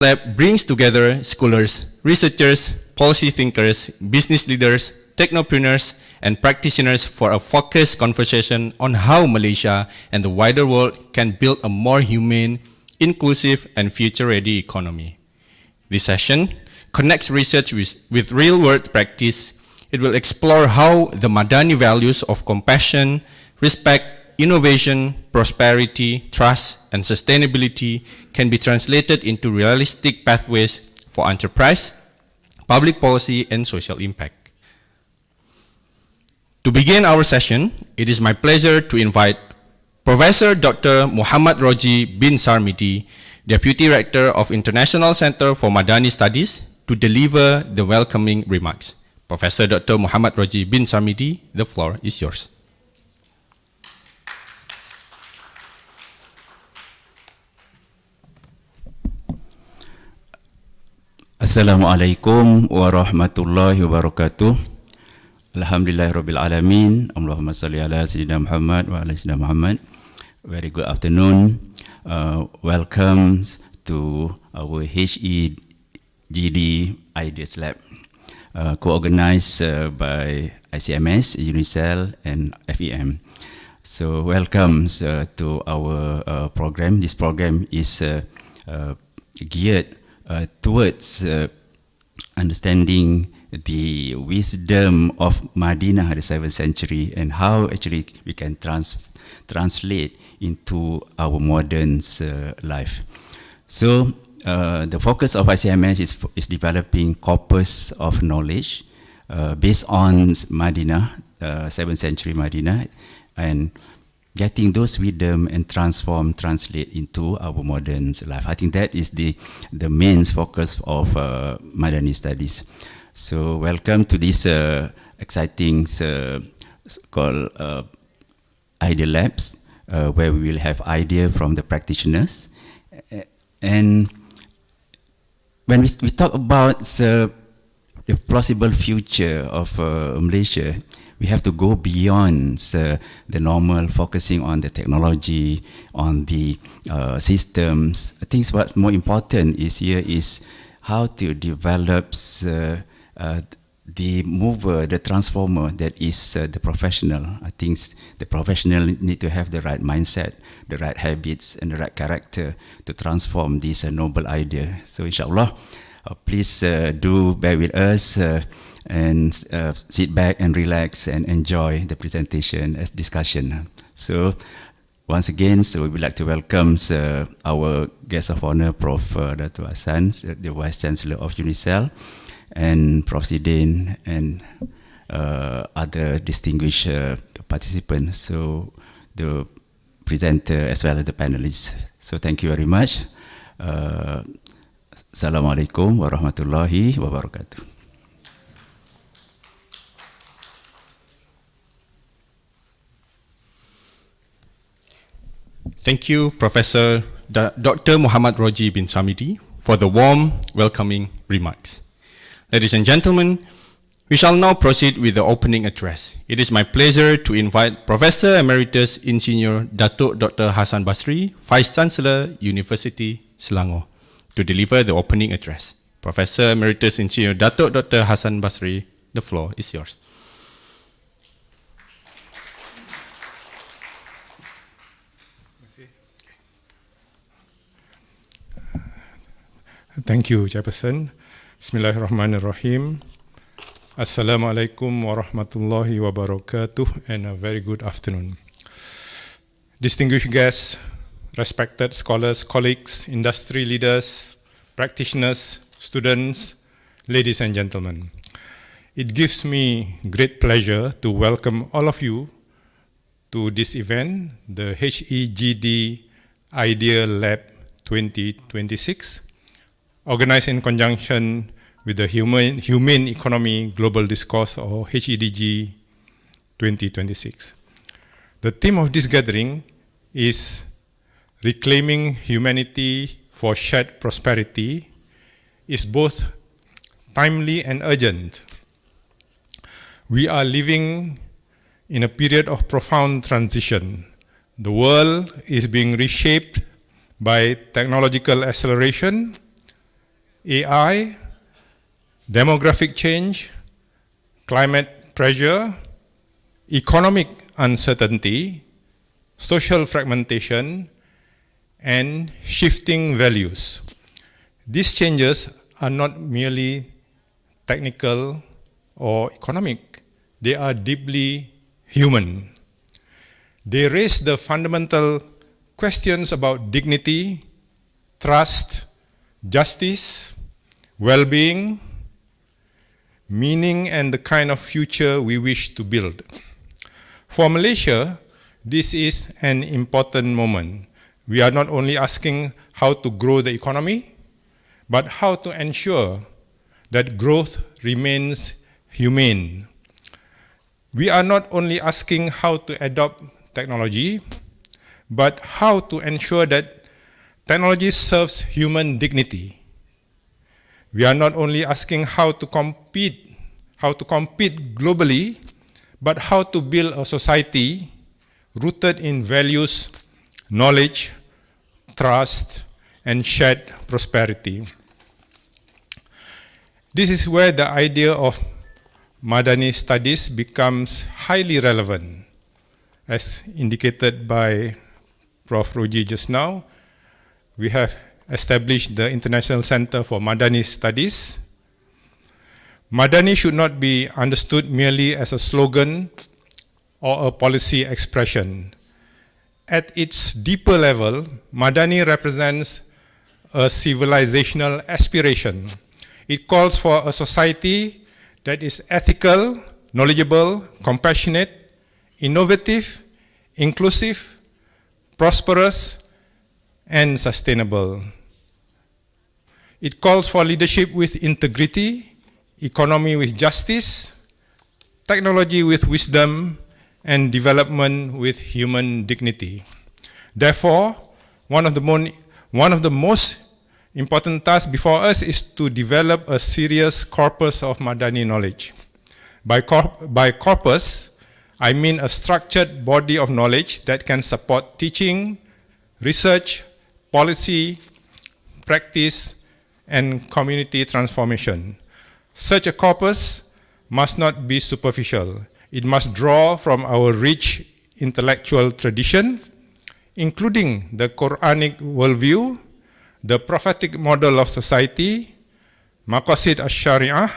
Lab brings together scholars, researchers, policy thinkers, business leaders, technopreneurs, and practitioners for a focused conversation on how Malaysia and the wider world can build a more humane, inclusive, and future-ready economy. This session connects research with real-world practice. It will explore how the Madani values of compassion, respect, innovation, prosperity, trust, and sustainability can be translated into realistic pathways for enterprise, public policy, and social impact. To begin our session, it is my pleasure to invite Professor Dr. Muhammad Roji bin Sarmidi, Deputy Rector of International Center for Madani Studies, to deliver the welcoming remarks. Professor Dr. Muhammad Roji bin Sarmidi, the floor is yours. Assalamualaikum warahmatullahi wabarakatuh. Alhamdulillahirabbil alamin. Allahumma salli ala sayyidina Muhammad wa ala sayyidina Muhammad. Very good afternoon. Welcome to our HEGD Ideas Lab, co-organized by ICMS, UNICEL, and FEM. So welcome to our program. This program is geared towards understanding the wisdom of Madinah the 7th century and how actually we can translate into our modern life. So the focus of ICMS is developing corpus of knowledge based on Madinah, 7th century Madinah, and getting those wisdom and translate into our modern life. I think that is the main focus of Madani studies. So welcome to this exciting called Idea Labs, where we will have idea from the practitioners. And when we talk about the possible future of Malaysia, we have to go beyond the normal focusing on the technology, on the systems. I think what's more important is how to develop the mover, the transformer that is the professional. I think the professional need to have the right mindset, the right habits, and the right character to transform this noble idea. So inshallah, please do bear with us and sit back and relax and enjoy the presentation as discussion. So once again, we would like to welcome our guest of honor, Prof. Dr. Hassan, the Vice Chancellor of UNICEL, and Prof. Sidin, and other distinguished participants, so the presenter as well as the panelists. So thank you very much. Assalamualaikum warahmatullahi wabarakatuh. Thank you, Professor Dr. Muhammad Roji bin Sarmidi, for the warm, welcoming remarks. Ladies and gentlemen, we shall now proceed with the opening address. It is my pleasure to invite Professor Emeritus Insinyur Datuk Dr. Hassan Basri, Vice Chancellor, University Selangor, to deliver the opening address. Professor Emeritus Insinyur Datuk Dr. Hassan Basri, the floor is yours. Thank you, Chairperson. Bismillahirrahmanirrahim. Assalamualaikum warahmatullahi wabarakatuh, and a very good afternoon. Distinguished guests, respected scholars, colleagues, industry leaders, practitioners, students, ladies and gentlemen. It gives me great pleasure to welcome all of you to this event, the HEGD Idea Lab 2026, organized in conjunction with the Humane Economy Global Discourse, or HEDG 2026. The theme of this gathering is Reclaiming Humanity for Shared Prosperity, is both timely and urgent. We are living in a period of profound transition. The world is being reshaped by technological acceleration, AI, demographic change, climate pressure, economic uncertainty, social fragmentation, and shifting values. These changes are not merely technical or economic, they are deeply human. They raise the fundamental questions about dignity, trust, justice, well-being, meaning, and the kind of future we wish to build. For Malaysia, this is an important moment. We are not only asking how to grow the economy, but how to ensure that growth remains humane. We are not only asking how to adopt technology, but how to ensure that technology serves human dignity. We are not only asking how to compete globally, but how to build a society rooted in values, knowledge, trust, and shared prosperity. This is where the idea of Madani studies becomes highly relevant. As indicated by Prof. Roji just now, we have established the International Center for Madani Studies. Madani should not be understood merely as a slogan or a policy expression. At its deeper level, Madani represents a civilizational aspiration. It calls for a society that is ethical, knowledgeable, compassionate, innovative, inclusive, prosperous, and sustainable. It calls for leadership with integrity, economy with justice, technology with wisdom, and development with human dignity. Therefore, one of the most important tasks before us is to develop a serious corpus of Madani knowledge. By corpus, I mean a structured body of knowledge that can support teaching, research, policy, practice, and community transformation. Such a corpus must not be superficial. It must draw from our rich intellectual tradition, including the Quranic worldview, the prophetic model of society, maqasid al-shari'ah,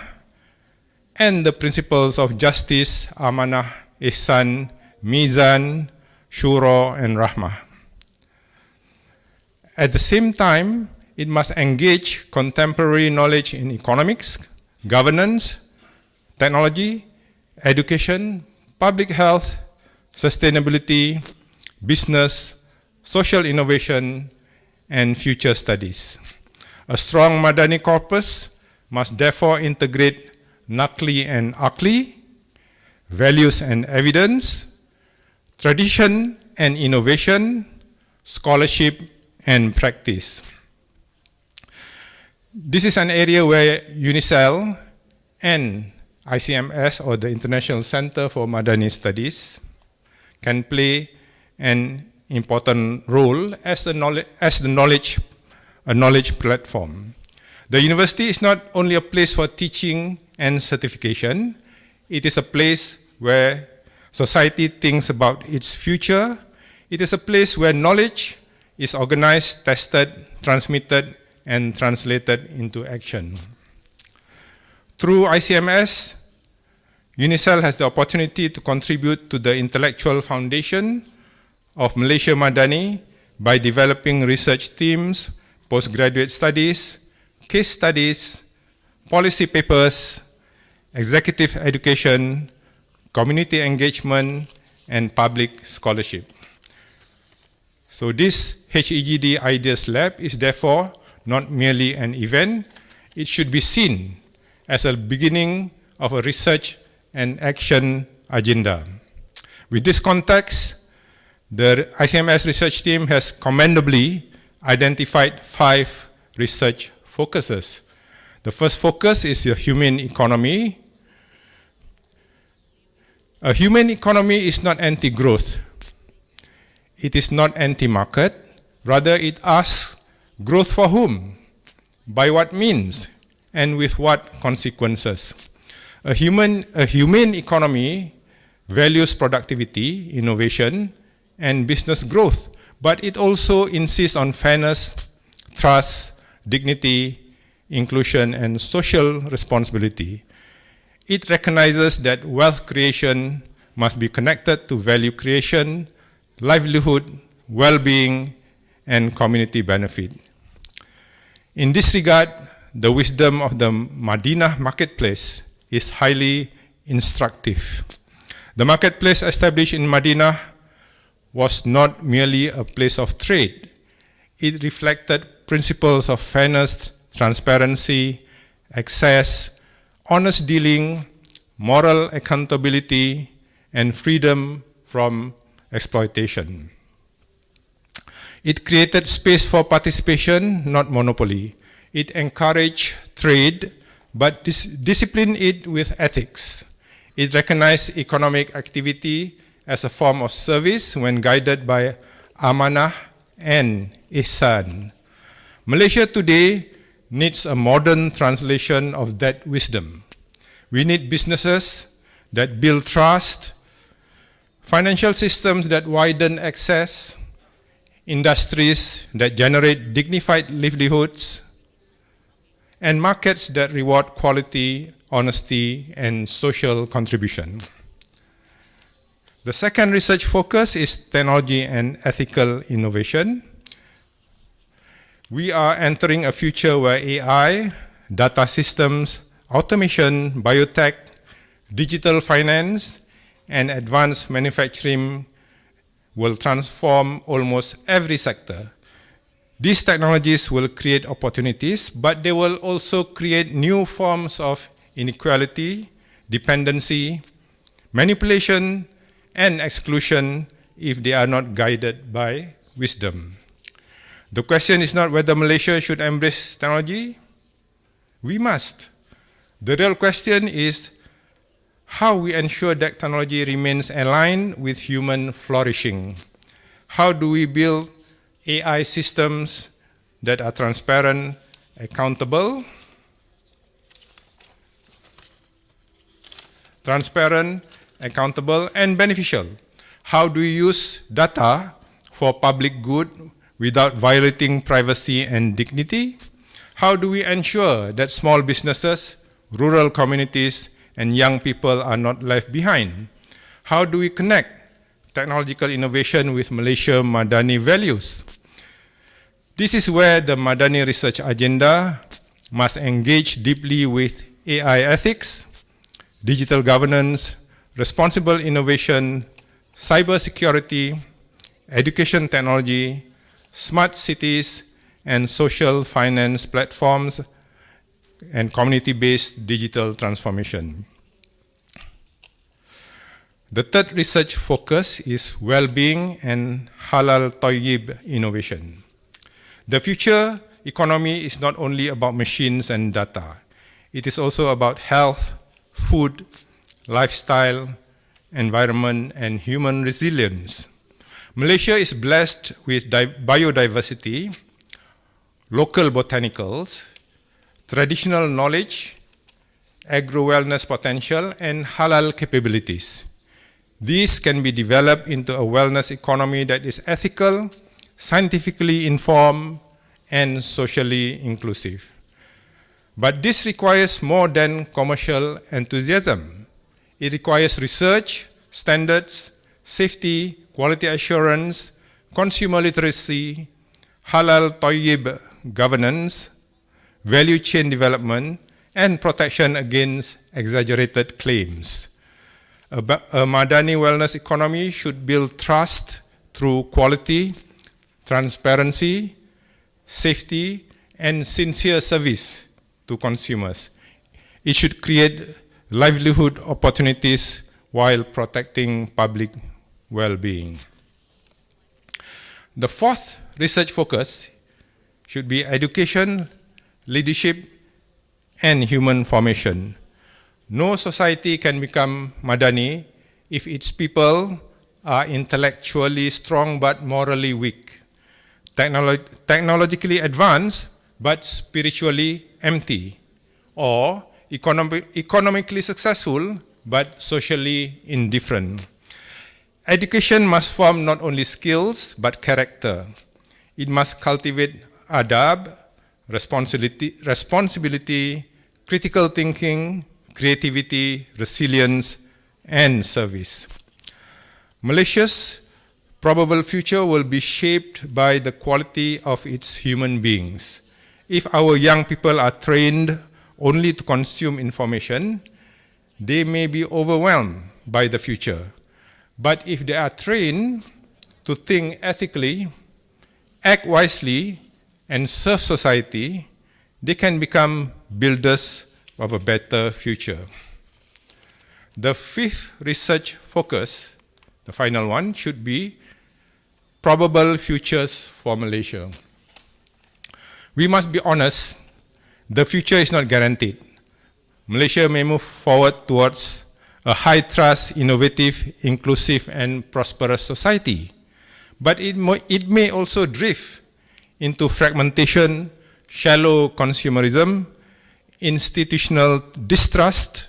and the principles of justice, amanah, ihsan, mizan, shura, and rahmah. At the same time, it must engage contemporary knowledge in economics, governance, technology, education, public health, sustainability, business, social innovation, and future studies. A strong Madani corpus must therefore integrate Naqli and Aqli, values and evidence, tradition and innovation, scholarship and practice. This is an area where UNICEL and ICMS, or the International Center for Madani Studies, can play an important role as a knowledge platform. The university is not only a place for teaching and certification, it is a place where society thinks about its future. It is a place where knowledge is organized, tested, transmitted, and translated into action. Through ICMS, UNICEL has the opportunity to contribute to the intellectual foundation of Malaysia Madani by developing research teams, postgraduate studies, case studies, policy papers, executive education, community engagement, and public scholarship. So this HEGD Ideas Lab is therefore not merely an event, it should be seen as a beginning of a research and action agenda. With this context, the ICMS research team has commendably identified 5 research focuses. The first focus is the humane economy. A humane economy is not anti-growth. It is not anti-market. Rather, it asks, growth for whom? by what means, and with what consequences. A humane economy values productivity, innovation, and business growth, but it also insists on fairness, trust, dignity, inclusion, and social responsibility. It recognizes that wealth creation must be connected to value creation, livelihood, well-being, and community benefit. In this regard, the wisdom of the Madinah marketplace is highly instructive. The marketplace established in Madinah was not merely a place of trade. It reflected principles of fairness, transparency, access, honest dealing, moral accountability, and freedom from exploitation. It created space for participation, not monopoly. It encouraged trade, but disciplined it with ethics. It recognized economic activity as a form of service when guided by amanah and ihsan. Malaysia today needs a modern translation of that wisdom. We need businesses that build trust, financial systems that widen access, industries that generate dignified livelihoods, and markets that reward quality, honesty, and social contribution. The second research focus is technology and ethical innovation. We are entering a future where AI, data systems, automation, biotech, digital finance, and advanced manufacturing will transform almost every sector. These technologies will create opportunities, but they will also create new forms of inequality, dependency, manipulation, and exclusion if they are not guided by wisdom. The question is not whether Malaysia should embrace technology. We must. The real question is how we ensure that technology remains aligned with human flourishing. How do we build AI systems that are transparent, accountable, and beneficial? How do we use data for public good without violating privacy and dignity? How do we ensure that small businesses, rural communities, and young people are not left behind? How do we connect technological innovation with Malaysia Madani values? This is where the Madani research agenda must engage deeply with AI ethics, digital governance, responsible innovation, cybersecurity, education technology, smart cities, and social finance platforms, and community-based digital transformation. The third research focus is well-being and halal tayyib innovation. The future economy is not only about machines and data. It is also about health, food, lifestyle, environment, and human resilience. Malaysia is blessed with biodiversity, local botanicals, traditional knowledge, agro-wellness potential, and halal capabilities. These can be developed into a wellness economy that is ethical, scientifically informed, and socially inclusive. But this requires more than commercial enthusiasm. It requires research, standards, safety, quality assurance, consumer literacy, halal tayyib governance, value chain development, and protection against exaggerated claims. A Madani wellness economy should build trust through quality, transparency, safety, and sincere service to consumers. It should create livelihood opportunities while protecting public well-being. The fourth research focus should be education, leadership, and human formation. No society can become Madani if its people are intellectually strong but morally weak. Technologically advanced but spiritually empty, or economically successful but socially indifferent. Education must form not only skills but character. It must cultivate adab, responsibility, critical thinking, creativity, resilience, and service. Malaysia's probable future will be shaped by the quality of its human beings. If our young people are trained only to consume information, they may be overwhelmed by the future. But if they are trained to think ethically, act wisely, and serve society, they can become builders of a better future. The fifth research focus, the final one, should be probable futures for Malaysia. We must be honest, the future is not guaranteed. Malaysia may move forward towards a high-trust, innovative, inclusive, and prosperous society. But it may also drift into fragmentation, shallow consumerism, institutional distrust,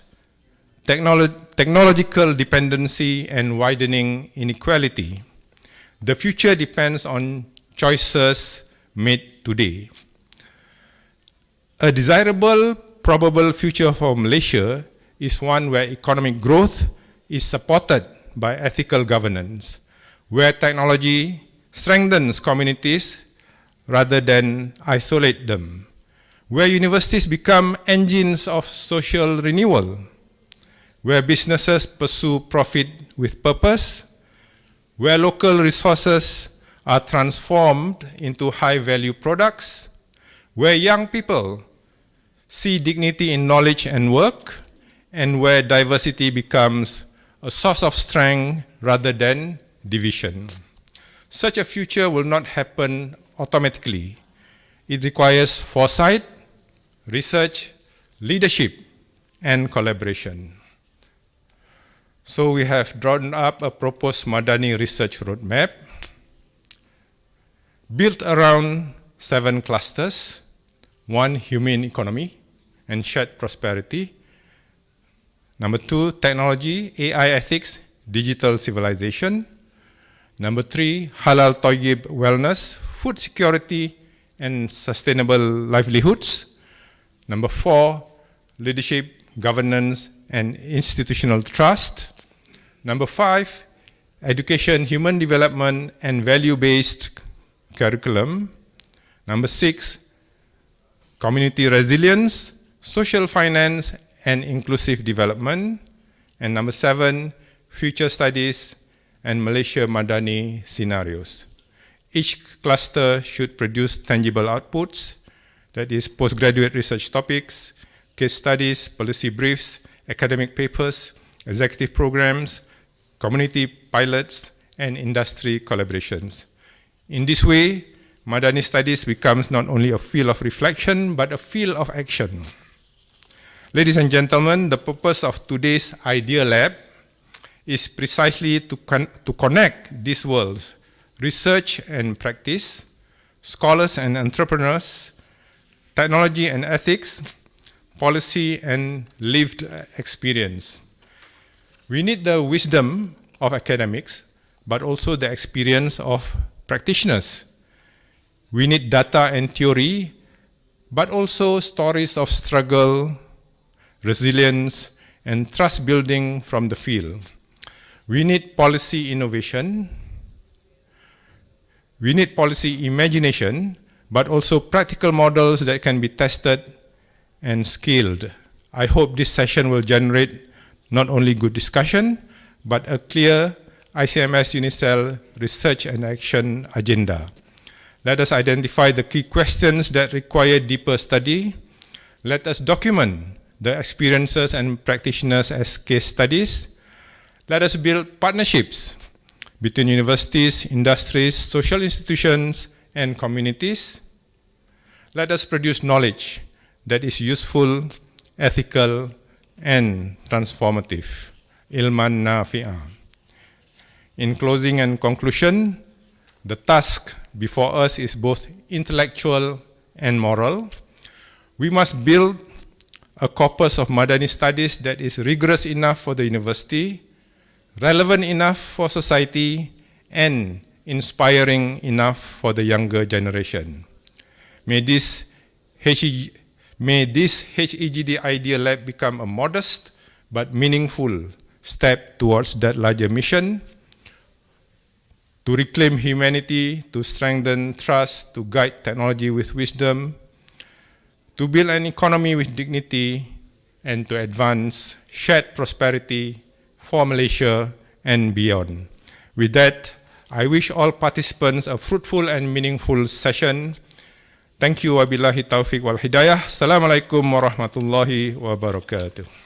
technological dependency, and widening inequality. The future depends on choices made today. A desirable, probable future for Malaysia is one where economic growth is supported by ethical governance, where technology strengthens communities rather than isolate them, where universities become engines of social renewal, where businesses pursue profit with purpose, where local resources are transformed into high-value products, where young people see dignity in knowledge and work, and where diversity becomes a source of strength rather than division. Such a future will not happen automatically. It requires foresight, research, leadership, and collaboration. So we have drawn up a proposed Madani research roadmap built around 7 clusters: 1, humane economy and shared prosperity; 2, technology, AI ethics, digital civilization; 3, halal toyib wellness, food security and sustainable livelihoods; 4, leadership, governance and institutional trust; 5, education, human development and value-based curriculum; 6, community resilience, social finance and inclusive development; and 7, future studies and Malaysia Madani scenarios. Each cluster should produce tangible outputs, that is postgraduate research topics, case studies, policy briefs, academic papers, executive programs, community pilots, and industry collaborations. In this way, Madani studies becomes not only a field of reflection, but a field of action. Ladies and gentlemen, the purpose of today's Idea Lab is precisely to connect these worlds, research and practice, scholars and entrepreneurs, technology and ethics, policy and lived experience. We need the wisdom of academics, but also the experience of practitioners. We need data and theory, but also stories of struggle, resilience, and trust building from the field. We need policy innovation. We need policy imagination, but also practical models that can be tested and scaled. I hope this session will generate not only good discussion, but a clear ICMS Unicell research and action agenda. Let us identify the key questions that require deeper study. Let us document the experiences and practitioners as case studies. Let us build partnerships between universities, industries, social institutions, and communities. Let us produce knowledge that is useful, ethical, and transformative. Ilman nafi'ah. In closing and conclusion, the task before us is both intellectual and moral. We must build a corpus of Madani studies that is rigorous enough for the university, relevant enough for society, and inspiring enough for the younger generation. May this HEGD Idea Lab become a modest but meaningful step towards that larger mission, to reclaim humanity, to strengthen trust, to guide technology with wisdom, to build an economy with dignity, and to advance shared prosperity for Malaysia and beyond. With that, I wish all participants a fruitful and meaningful session. Thank you. Wabillahi taufiq wal hidayah. Assalamualaikum warahmatullahi wabarakatuh.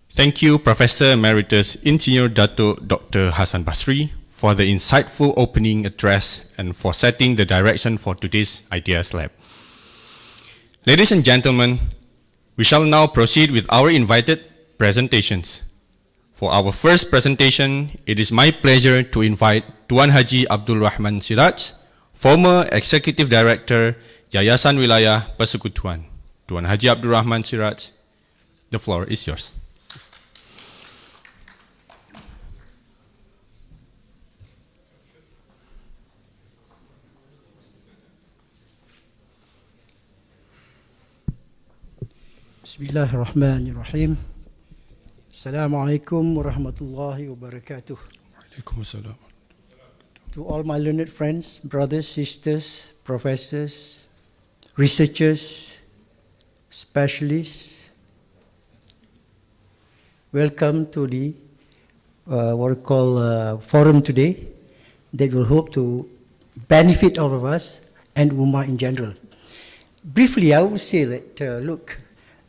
Thank you, Professor Emeritus Engineer Dato Dr. Hassan Basri, for the insightful opening address and for setting the direction for today's Ideas Lab. Ladies and gentlemen, we shall now proceed with our invited presentations. For our first presentation, it is my pleasure to invite Tuan Haji Abdul Rahman Siraj, former Executive Director, Yayasan Wilayah Persekutuan. Tuan Haji Abdul Rahman Siraj, the floor is yours. Bismillahirrahmanirrahim. Assalamualaikum warahmatullahi wabarakatuh. Waalaikumsalam. To all my learned friends, brothers, sisters, professors, researchers, specialists, welcome to the what we call forum today that will hope to benefit all of us and Ummah in general. Briefly, I would say that, look,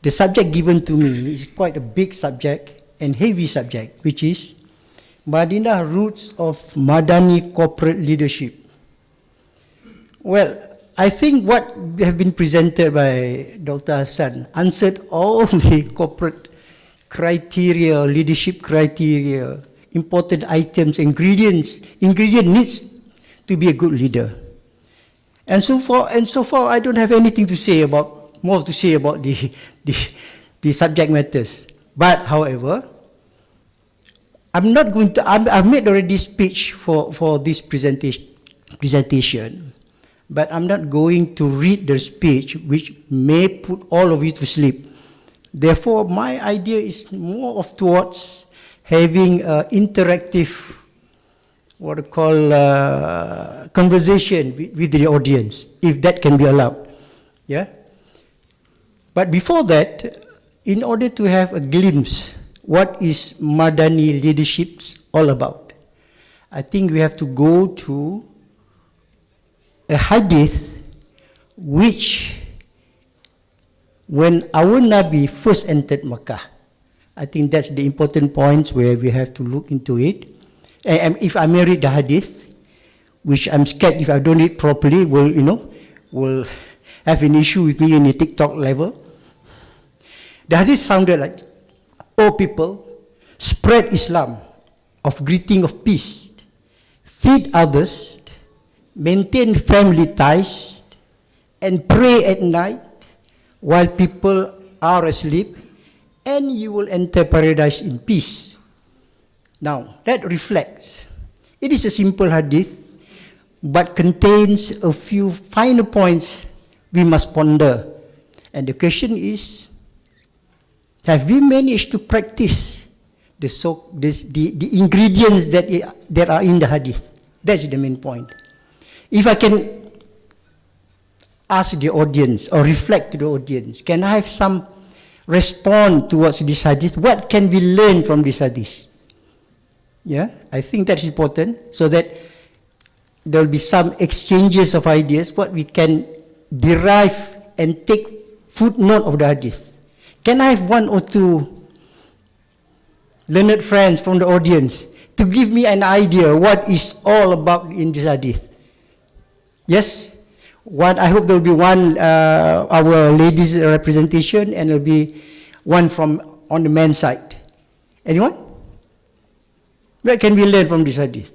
the subject given to me is quite a big subject and heavy subject, which is Madinah Roots of Madani Corporate Leadership. Well, I think what have been presented by Dr. Hassan answered all the corporate criteria, leadership criteria, important items, ingredient needs to be a good leader. And so far, I don't have anything to say about more to say about the subject matters. But however, I'm not going to, I've made already speech for this presentation, but I'm not going to read the speech which may put all of you to sleep. Therefore, my idea is more of towards having interactive, what I call conversation with the audience, if that can be allowed. Yeah. But before that, in order to have a glimpse what is Madani leadership all about, I think we have to go to a hadith which, when our Nabi first entered Makkah, I think that's the important points where we have to look into it. And if I may read the hadith, which I'm scared if I don't read properly, will have an issue with me in the TikTok level. The hadith sounded like, "O people, spread Islam of greeting of peace, feed others, maintain family ties, and pray at night while people are asleep, and you will enter paradise in peace." Now, that reflects. It is a simple hadith, but contains a few finer points we must ponder. And the question is, have we managed to practice the ingredients that are in the hadith? That's the main point. If I can ask the audience or reflect to the audience, can I have some response towards this hadith? What can we learn from this hadith? Yeah, I think that's important, so that there will be some exchanges of ideas, what we can derive and take footnote of the hadith. Can I have one or two learned friends from the audience to give me an idea what is all about in this hadith? Yes? One, I hope there will be one, our ladies representation, and there will be one from on the men's side. Anyone? What can we learn from this hadith?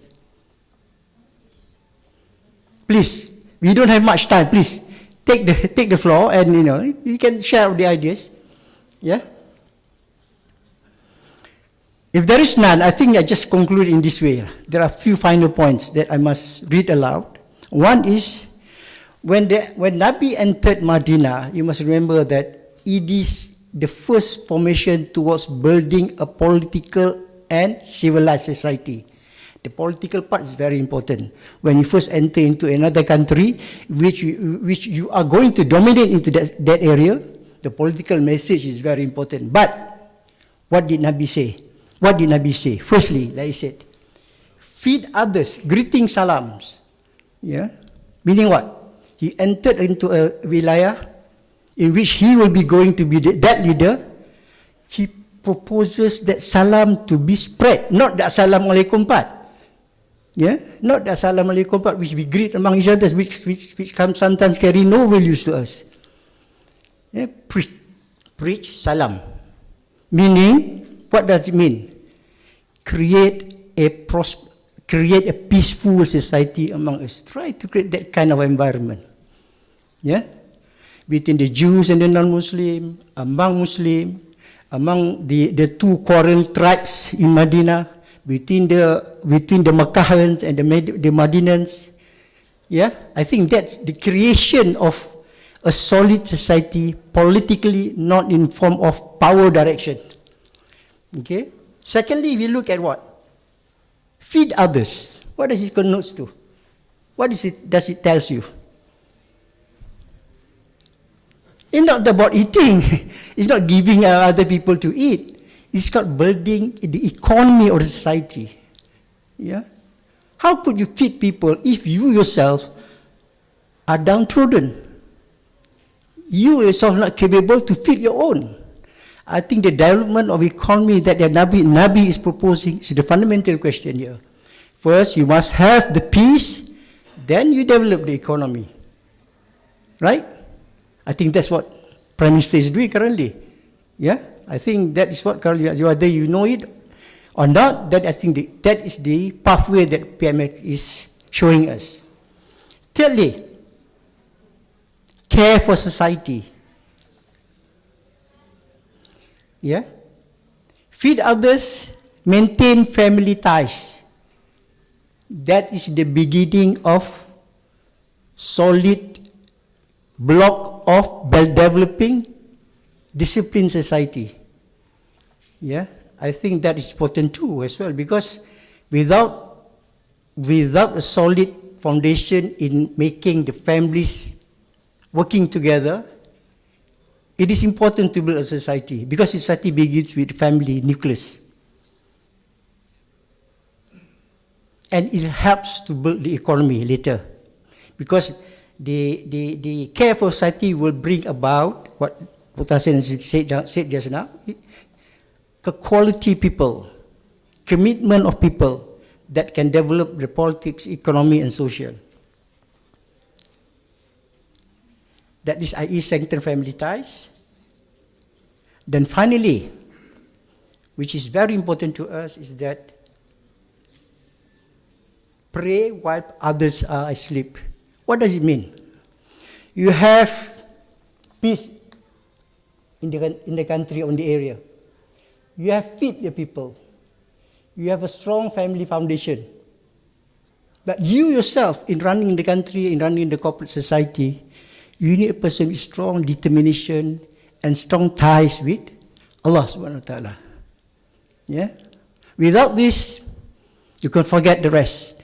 Please, we don't have much time. Please take the floor, and you can share the ideas. Yeah. If there is none, I think I just conclude in this way. There are a few final points that I must read aloud. One is, when Nabi entered Medina, you must remember that it is the first formation towards building a political and civilized society. The political part is very important. When you first enter into another country, which you are going to dominate into that area, the political message is very important. But what did Nabi say? What did Nabi say? Firstly, like I said, feed others, greeting salams. Yeah? Meaning what? He entered into a wilayah in which he will be going to be that leader. He proposes that salam to be spread, not the assalamualaikum part. Yeah? Not the assalamualaikum part which we greet among each other, which sometimes carry no values to us. Yeah? Preach salam. Meaning, what does it mean? Create a peaceful society among us. Try to create that kind of environment. Yeah? Between the Jews and the non-Muslim, among Muslim, among the two quarrel tribes in Medina, between the Makkahans and the Madinans. Yeah? I think that's the creation of a solid society, politically, not in form of power direction. Okay? Secondly, we look at what? Feed others. What does it connote to? What does it tell you? It's not about eating. It's not giving other people to eat. It's about building the economy of the society. Yeah? How could you feed people if you yourself are downtrodden? You yourself are not capable to feed your own. I think the development of economy that the Nabi is proposing is the fundamental question here. First, you must have the peace, then you develop the economy. Right? I think that's what Prime Minister is doing currently. Yeah? I think that is what currently, whether you know it or not, I think that is the pathway that PMX is showing us. Thirdly, care for society. Yeah? Feed others, maintain family ties. That is the beginning of solid block of developing disciplined society. Yeah? I think that is important too as well, because without a solid foundation in making the families working together, it is important to build a society, because society begins with family nucleus. And it helps to build the economy later, because the care for society will bring about what Hassan said just now, the quality people, commitment of people that can develop the politics, economy, and social. That is, i.e., strengthen family ties. Then finally, which is very important to us, is that pray while others are asleep. What does it mean? You have peace in the country, on the area. You have feed the people. You have a strong family foundation. But you yourself, in running the country, in running the corporate society, you need a person with strong determination and strong ties with Allah subhanahu wa ta'ala. Yeah? Without this, you can forget the rest.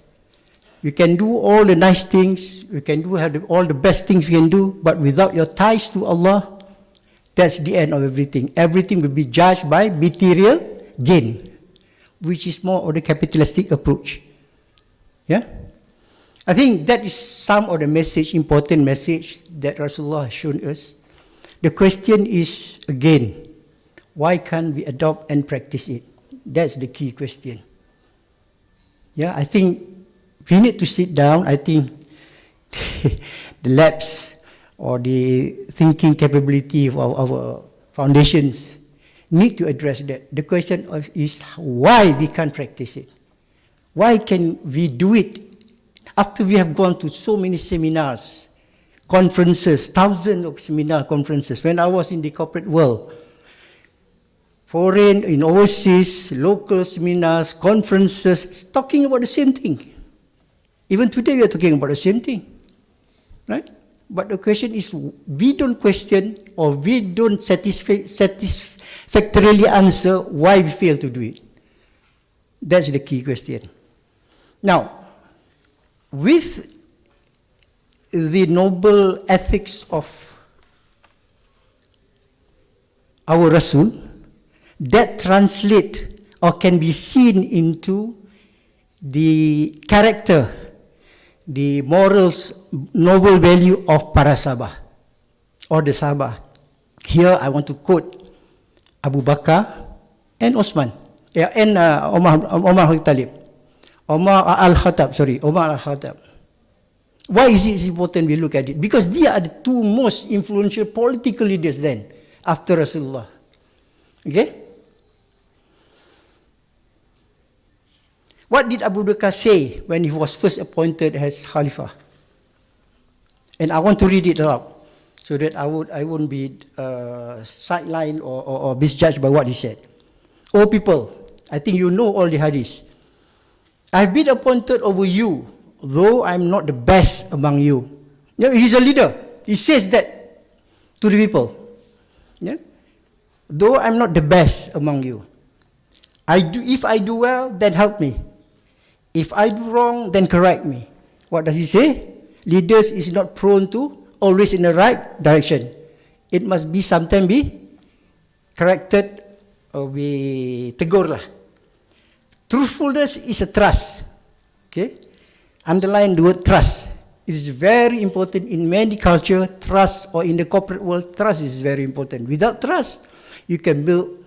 You can do all the nice things, you can do all the best things you can do, but without your ties to Allah, that's the end of everything. Everything will be judged by material gain, which is more of the capitalistic approach. Yeah? I think that is some of the important message that Rasulullah has shown us. The question is, again, why can't we adopt and practice it? That's the key question. Yeah, I think we need to sit down. I think the labs or the thinking capability of our foundations need to address that. The question is why we can't practice it. Why can we do it after we have gone to so many seminars, conferences, thousands of seminar conferences. When I was in the corporate world, foreign, in overseas, local seminars, conferences, talking about the same thing. Even today we are talking about the same thing, right? But the question is, we don't question or we don't satisfactorily answer why we fail to do it. That's the key question. Now, with the noble ethics of our Rasul, that translate or can be seen into the character, the morals, noble value of para Sabah or the Sabah. Here I want to quote Abu Bakar and Osman, and Omar Talib. Omar Al-Khattab. Why is it important we look at it? Because they are the two most influential political leaders then, after Rasulullah. Okay? What did Abu Bakr say when he was first appointed as Khalifah? And I want to read it out, so that I won't be sidelined or misjudged by what he said. O people, I think you know all the hadiths. I've been appointed over you, though I'm not the best among you. Yeah, he's a leader. He says that to the people. Yeah? Though I'm not the best among you. If I do well, then help me. If I do wrong, then correct me. What does he say? Leaders is not prone to always in the right direction. It must be sometimes be corrected or be tegur lah. Truthfulness is a trust. Okay? Underline the word trust. It is very important in many cultures. Trust, or in the corporate world, trust is very important. Without trust, you can build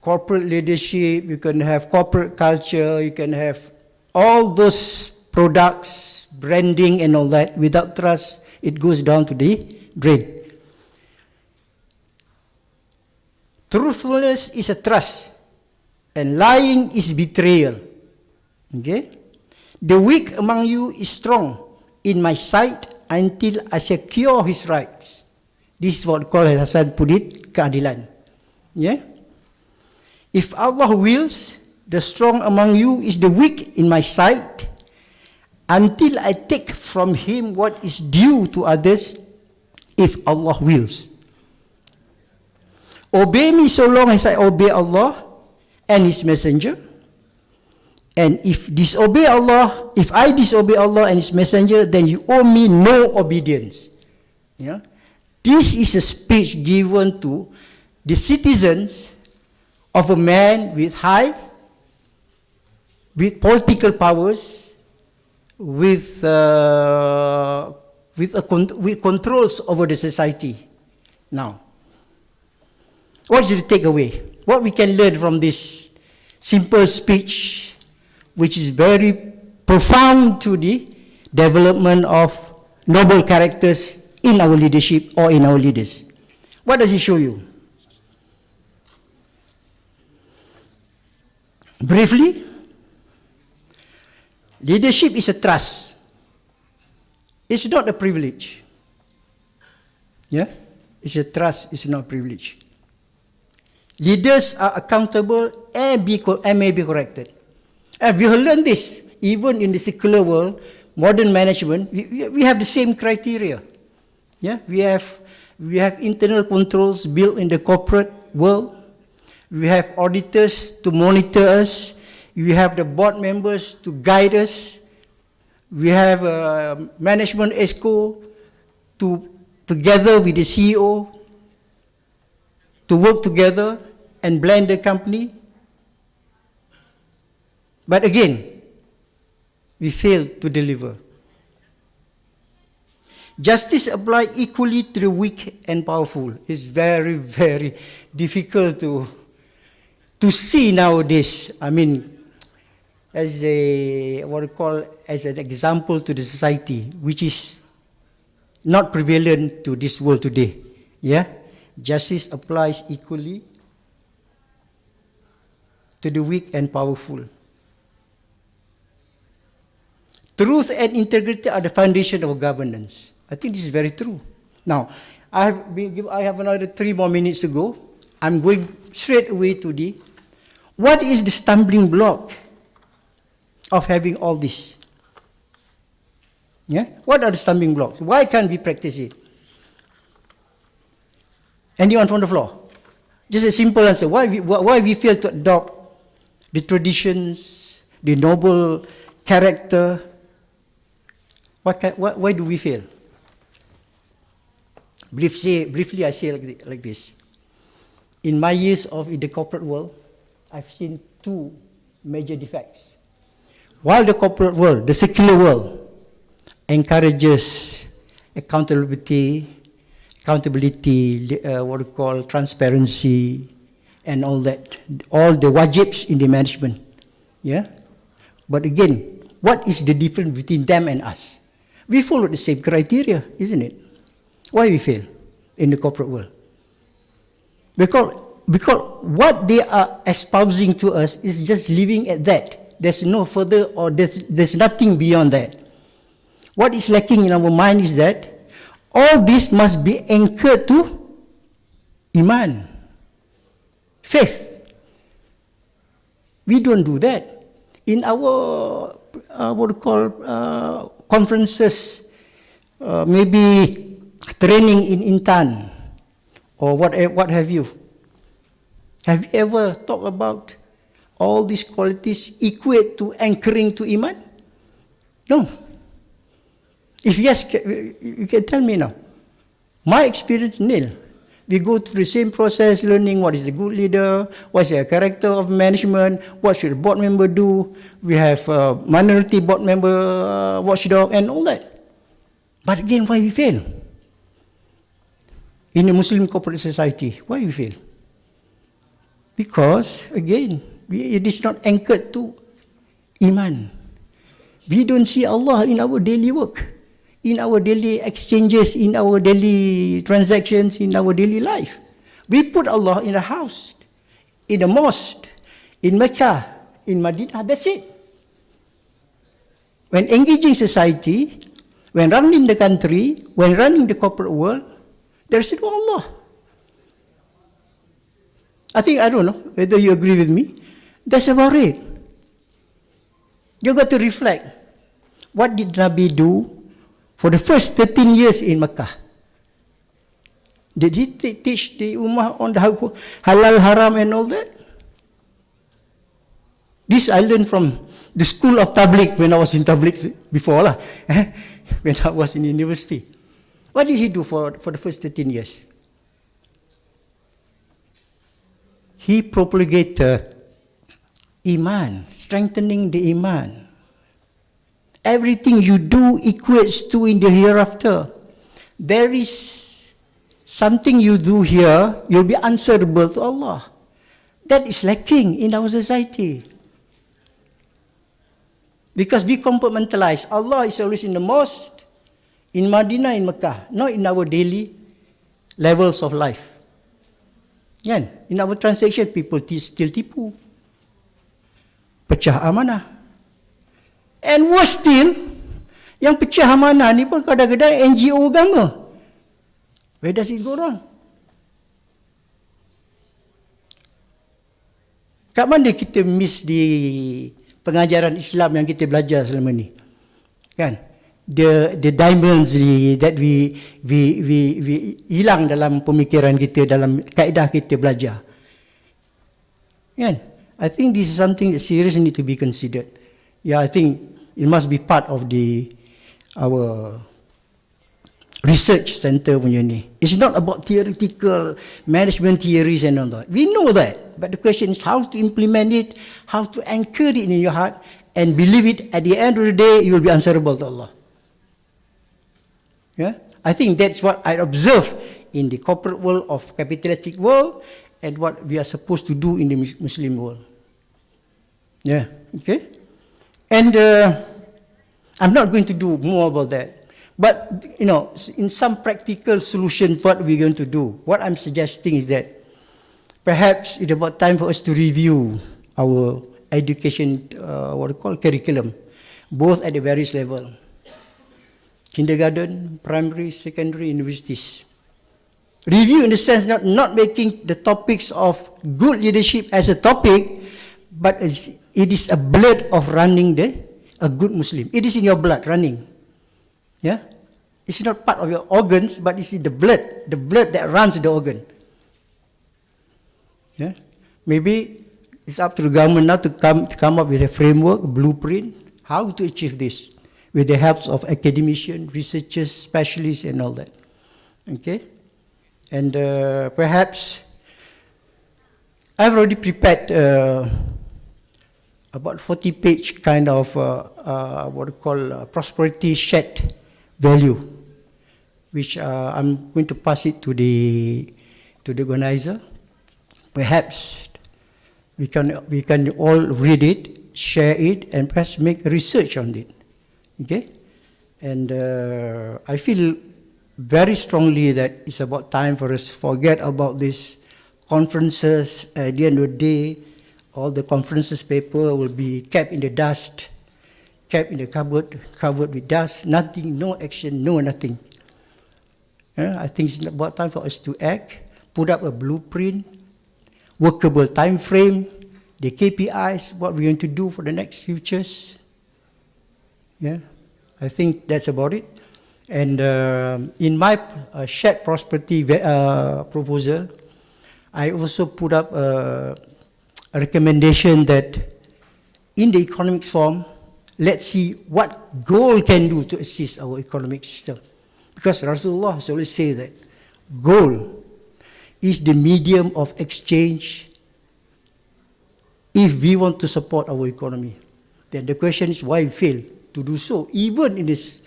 corporate leadership, you can have corporate culture, you can have all those products, branding and all that. Without trust, it goes down to the drain. Truthfulness is a trust, and lying is betrayal. Okay? The weak among you is strong in my sight until I secure his rights. This is what Hassan put it, keadilan. Yeah? If Allah wills, the strong among you is the weak in my sight until I take from him what is due to others, if Allah wills. Obey me so long as I obey Allah and His Messenger. And if I disobey Allah and His Messenger, then you owe me no obedience. Yeah? This is a speech given to the citizens of a man with political powers, with controls over the society. Now, what is the takeaway? What we can learn from this simple speech, which is very profound to the development of noble characters in our leadership or in our leaders? What does it show you? Briefly, leadership is a trust. It's not a privilege. Yeah? It's a trust, it's not a privilege. Leaders are accountable and may be corrected. And we have learned this, even in the secular world, modern management, we have the same criteria. Yeah? We have internal controls built in the corporate world. We have auditors to monitor us. We have the board members to guide us. We have a management ESCO together with the CEO to work together and blend the company. But again, we fail to deliver. Justice applies equally to the weak and powerful. It's very, very difficult to see nowadays. I mean, as a, what we call, as an example to the society, which is not prevalent to this world today. Yeah? Justice applies equally to the weak and powerful. Truth and integrity are the foundation of governance. I think this is very true. Now, I have another 3 more minutes to go. I'm going straight away to what is the stumbling block of having all this? Yeah? What are the stumbling blocks? Why can't we practice it? Anyone from the floor? Just a simple answer. Why we fail to adopt the traditions, the noble character? Why do we fail? Briefly, I say like this. In my years in the corporate world, I've seen 2 major defects. While the corporate world, the secular world, encourages accountability, what we call transparency, and all that, all the wajibs in the management. Yeah? But again, what is the difference between them and us? We follow the same criteria, isn't it? Why we fail in the corporate world? Because what they are espousing to us is just living at that. There's no further, or there's nothing beyond that. What is lacking in our mind is that all this must be anchored to Iman, faith. We don't do that. In our, what we call, conferences, maybe training in Intan, or what have you. Have you ever talked about all these qualities equate to anchoring to Iman? No. If yes, you can tell me now. My experience, nil. We go through the same process, learning what is a good leader, what's the character of management, what should a board member do. We have minority board member watchdog and all that. But again, why we fail? In a Muslim corporate society, why we fail? Because, again, it is not anchored to Iman. We don't see Allah in our daily work, in our daily exchanges, in our daily transactions, in our daily life. We put Allah in a house, in a mosque, in Mecca, in Medina, that's it. When engaging society, when running the country, when running the corporate world, there's no Allah. I don't know whether you agree with me. That's about it. You got to reflect. What did Nabi do for the first 13 years in Mecca? Did he teach the Ummah on the halal, haram and all that? This I learned from the school of Tabligh when I was in Tabligh before, when I was in university. What did he do for the first 13 years? He propagated Iman, strengthening the Iman. Everything you do equates to in the hereafter. There is something you do here, you'll be answerable to Allah. That is lacking in our society. Because we compartmentalize. Allah is always in the mosque, in Medina, in Mecca, not in our daily levels of life. Yeah. In our transaction, people still tipu. Pecah amanah. And worse still, yang pecah amanah ni pun kadang-kadang NGO agama. Where does it go wrong? Kat mana kita miss di pengajaran Islam yang kita belajar selama ni? Kan? The diamonds that we hilang dalam pemikiran kita, dalam kaedah kita belajar. Kan? I think this is something that seriously need to be considered. Yeah, I think it must be part of our research center punya ni. It's not about theoretical management theories and all that. We know that, but the question is how to implement it, how to anchor it in your heart, and believe it. At the end of the day, you will be answerable to Allah. Yeah, I think that's what I observe in the corporate world of capitalistic world, and what we are supposed to do in the Muslim world. Yeah, okay. And I'm not going to do more about that. But, in some practical solutions, what we're going to do, what I'm suggesting is that perhaps it's about time for us to review our education, curriculum, both at the various levels. Kindergarten, primary, secondary, universities. Review in the sense not making the topics of good leadership as a topic, but it is a blood of running a good Muslim. It is in your blood running. Yeah? It's not part of your organs, but it's in the blood that runs the organ. Yeah? Maybe it's up to the government now to come up with a framework, a blueprint, how to achieve this, with the help of academicians, researchers, specialists, and all that. Okay? And perhaps I've already prepared about 40-page kind of prosperity shared value, which I'm going to pass it to the organizer. Perhaps we can all read it, share it, and perhaps make research on it. Okay? And I feel very strongly that it's about time for us to forget about these conferences. At the end of the day, all the conferences paper will be kept in the dust, kept in the cupboard, covered with dust, nothing, no action, no nothing. I think it's about time for us to act, put up a blueprint, workable time frame, the KPIs, what we're going to do for the next futures. Yeah, I think that's about it. And in my shared prosperity proposal, I also put up a recommendation that in the economics form, let's see what gold can do to assist our economic system. Because Rasulullah has always said that gold is the medium of exchange if we want to support our economy. Then the question is why we fail to do so, even in this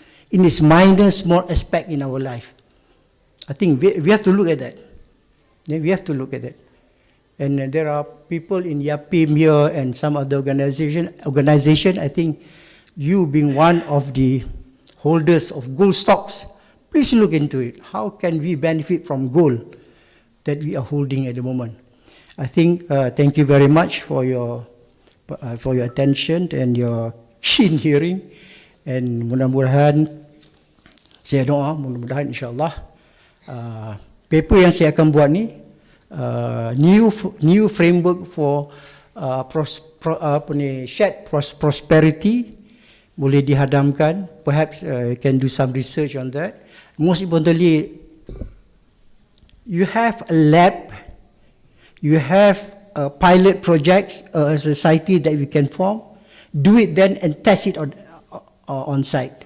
minor, small aspect in our life. I think we have to look at that. Yeah, we have to look at that. And there are people in YAPIM here and some other organization, I think you being one of the holders of gold stocks, please look into it. How can we benefit from gold that we are holding at the moment? I think, thank you very much for your attention and your keen hearing. And mudah-mudahan, saya doa, mudah-mudahan insyaAllah, paper yang saya akan buat ni, new framework for shared prosperity boleh dihadamkan. Perhaps can do some research on that. Most importantly, you have a lab, you have pilot projects, a society that we can form. Do it then and test it on site.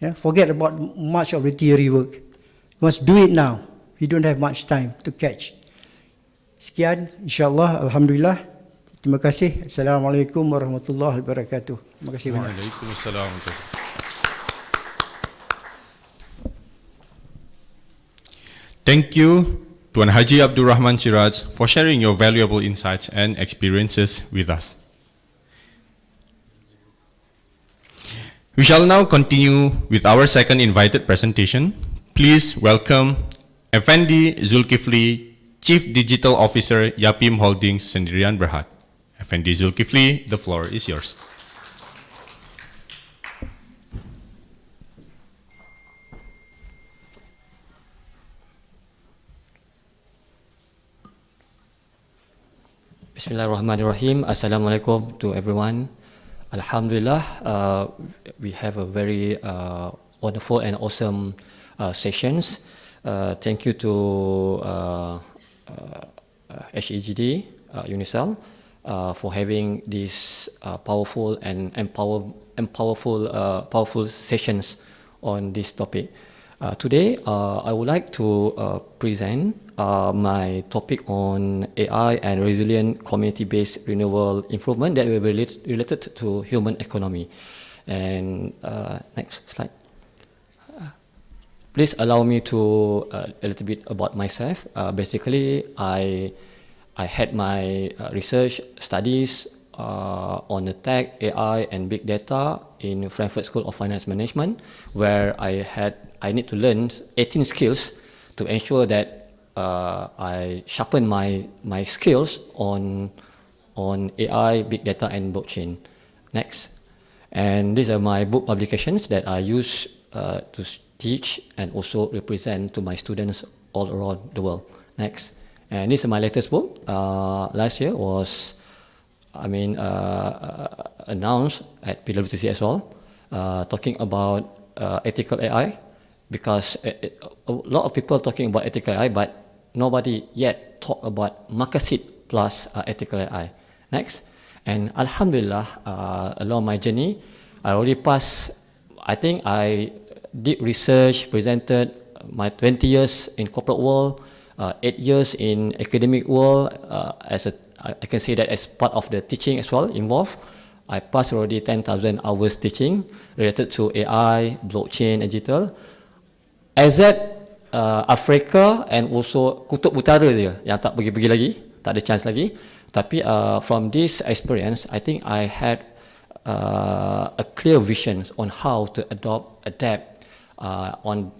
Yeah? Forget about much of the theory work. You must do it now. We don't have much time to catch. Sekian, insyaAllah, Alhamdulillah. Terima kasih. Assalamualaikum warahmatullahi wabarakatuh. Terima kasih banyak. Waalaikumsalam. Thank you, Tuan Haji Abdul Rahman Siraj, for sharing your valuable insights and experiences with us. We shall now continue with our second invited presentation. Please welcome Effendi Zulkifli, Chief Digital Officer, Yapim Holdings Sendirian Berhad. Effendi Zulkifli, the floor is yours. Bismillahirrahmanirrahim. Assalamualaikum to everyone. Alhamdulillah, we have a very wonderful and awesome sessions. Thank you to HEGD, UNICEF, for having these powerful and powerful sessions on this topic. Today, I would like to present my topic on AI and resilient community-based renewable improvement that will be related to human economy. And next slide. Please allow me to a little bit about myself. Basically, I had my research studies on the tech, AI, and big data in Frankfurt School of Finance Management, where I need to learn 18 skills to ensure that I sharpen my skills on AI, big data, and blockchain. Next. And these are my book publications that I use to teach and also represent to my students all around the world. Next. And this is my latest book. Last year was, announced at PWTC as well, talking about ethical AI, because a lot of people talking about ethical AI, but nobody yet talk about Makasit plus ethical AI. Next. And Alhamdulillah, along my journey, I already passed, I think I did research, presented my 20 years in corporate world, 8 years in academic world, I can say that as part of the teaching as well involved. I passed already 10,000 hours teaching related to AI, blockchain, digital. AZ, Afrika, and also Kutub Utara dia yang tak pergi-pergi lagi, tak ada chance lagi. Tapi from this experience, I think I had a clear vision on how to adapt on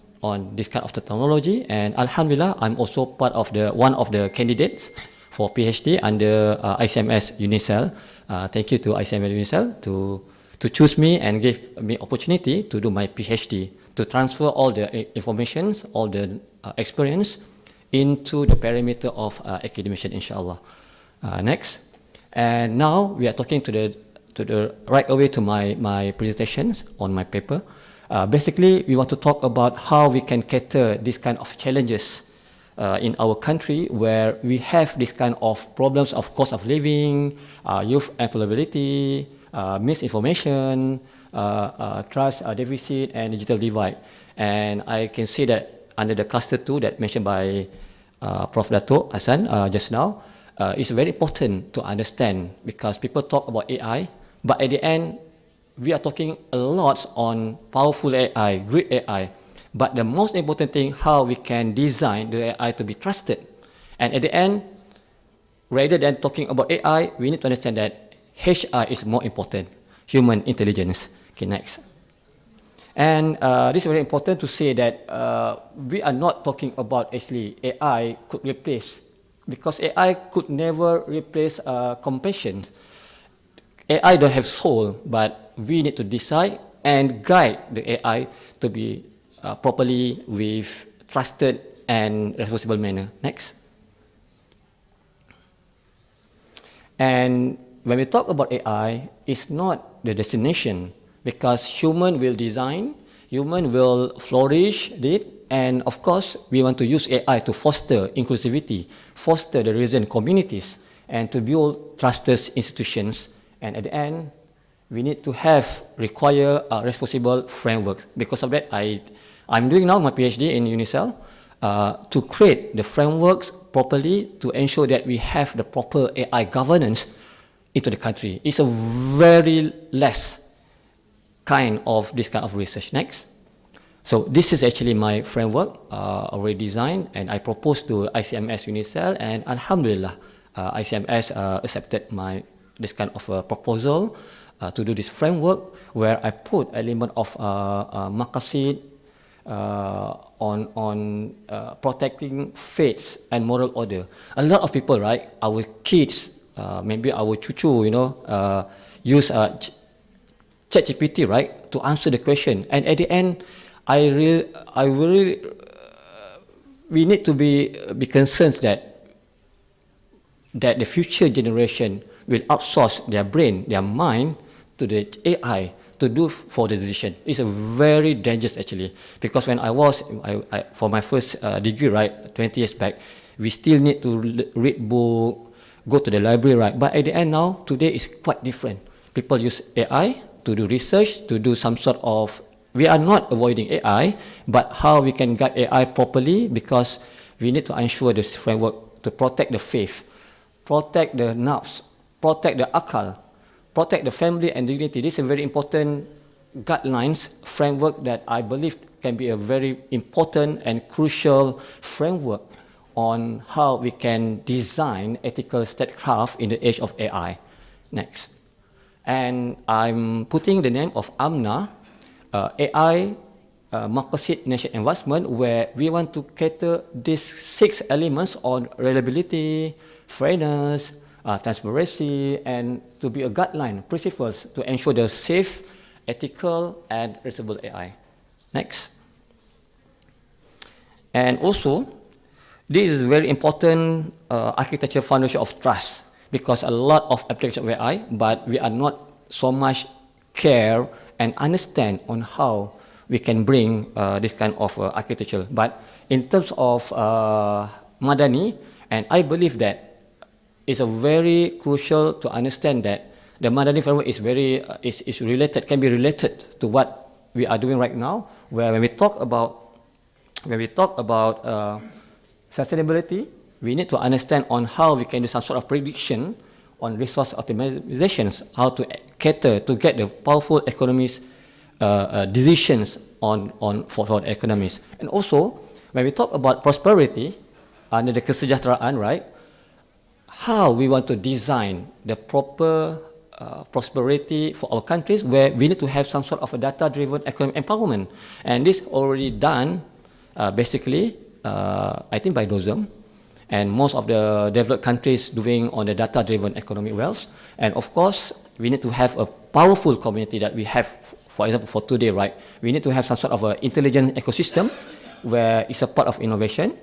this kind of technology. And Alhamdulillah, I'm also part of one of the candidates for PhD under ICMS Unicel. Thank you to ICMS Unicel to choose me and give me opportunity to do my PhD, to transfer all the informations, all the experience into the parameter of academician, inshallah. Next. And now we are talking to the right away to my presentations on my paper. Basically, we want to talk about how we can cater this kind of challenges in our country, where we have this kind of problems of cost of living, youth employability, misinformation, trust deficit, and digital divide. And I can see that under the cluster 2 that mentioned by Prof. Dato' Hassan just now, it's very important to understand, because people talk about AI, but at the end, we are talking a lot on powerful AI, great AI. But the most important thing, how we can design the AI to be trusted. And at the end, rather than talking about AI, we need to understand that HI is more important, human intelligence. Okay, next. And this is very important to say that we are not talking about actually AI could replace, because AI could never replace compassion. AI don't have soul, but we need to decide and guide the AI to be properly with trusted and responsible manner. Next. And when we talk about AI, it's not the destination, because human will design, human will flourish it, and of course, we want to use AI to foster inclusivity, foster the resilient communities, and to build trusted institutions. And at the end, we need to require a responsible framework. Because of that, I'm doing now my PhD in Unicel to create the frameworks properly to ensure that we have the proper AI governance into the country. It's a very less kind of this kind of research. Next. So this is actually my framework already designed, and I proposed to ICMS Unicel, and Alhamdulillah, ICMS accepted this kind of proposal to do this framework, where I put element of maqasid on protecting faiths and moral order. A lot of people, right, our kids, maybe our chuchu, use ChatGPT, right, to answer the question. And at the end, we need to be concerned that the future generation will outsource their brain, their mind to the AI to do for the decision. It's a very dangerous actually, because when I for my first degree, right, 20 years back, we still need to read book, go to the library, right? But at the end now, today is quite different. People use AI to do research, to do some sort of, we are not avoiding AI, but how we can guide AI properly, because we need to ensure this framework to protect the faith, protect the nafs, protect the akal, protect the family and dignity. This is a very important guidelines framework that I believe can be a very important and crucial framework on how we can design ethical statecraft in the age of AI. Next. And I'm putting the name of AMNA, AI Market Nation Investment, where we want to cater these 6 elements on reliability, fairness, transparency, and to be a guideline, principles to ensure the safe, ethical, and responsible AI. Next. And also, this is very important architecture foundation of trust, because a lot of applications of AI, but we are not so much care and understand on how we can bring this kind of architecture. But in terms of Madani, and I believe that it's a very crucial to understand that the Madani framework is very is related, can be related to what we are doing right now, where when we talk about sustainability, we need to understand on how we can do some sort of prediction on resource optimizations, how to cater to get the powerful economies decisions for economies. And also, when we talk about prosperity under the kesejahteraan, right, how we want to design the proper prosperity for our countries, where we need to have some sort of a data-driven economic empowerment. And this already done, basically, I think by DOSM, and most of the developed countries doing on the data-driven economic wealth. And of course, we need to have a powerful community that we have, for example, for today, right? We need to have some sort of an intelligent ecosystem where it's a part of innovation.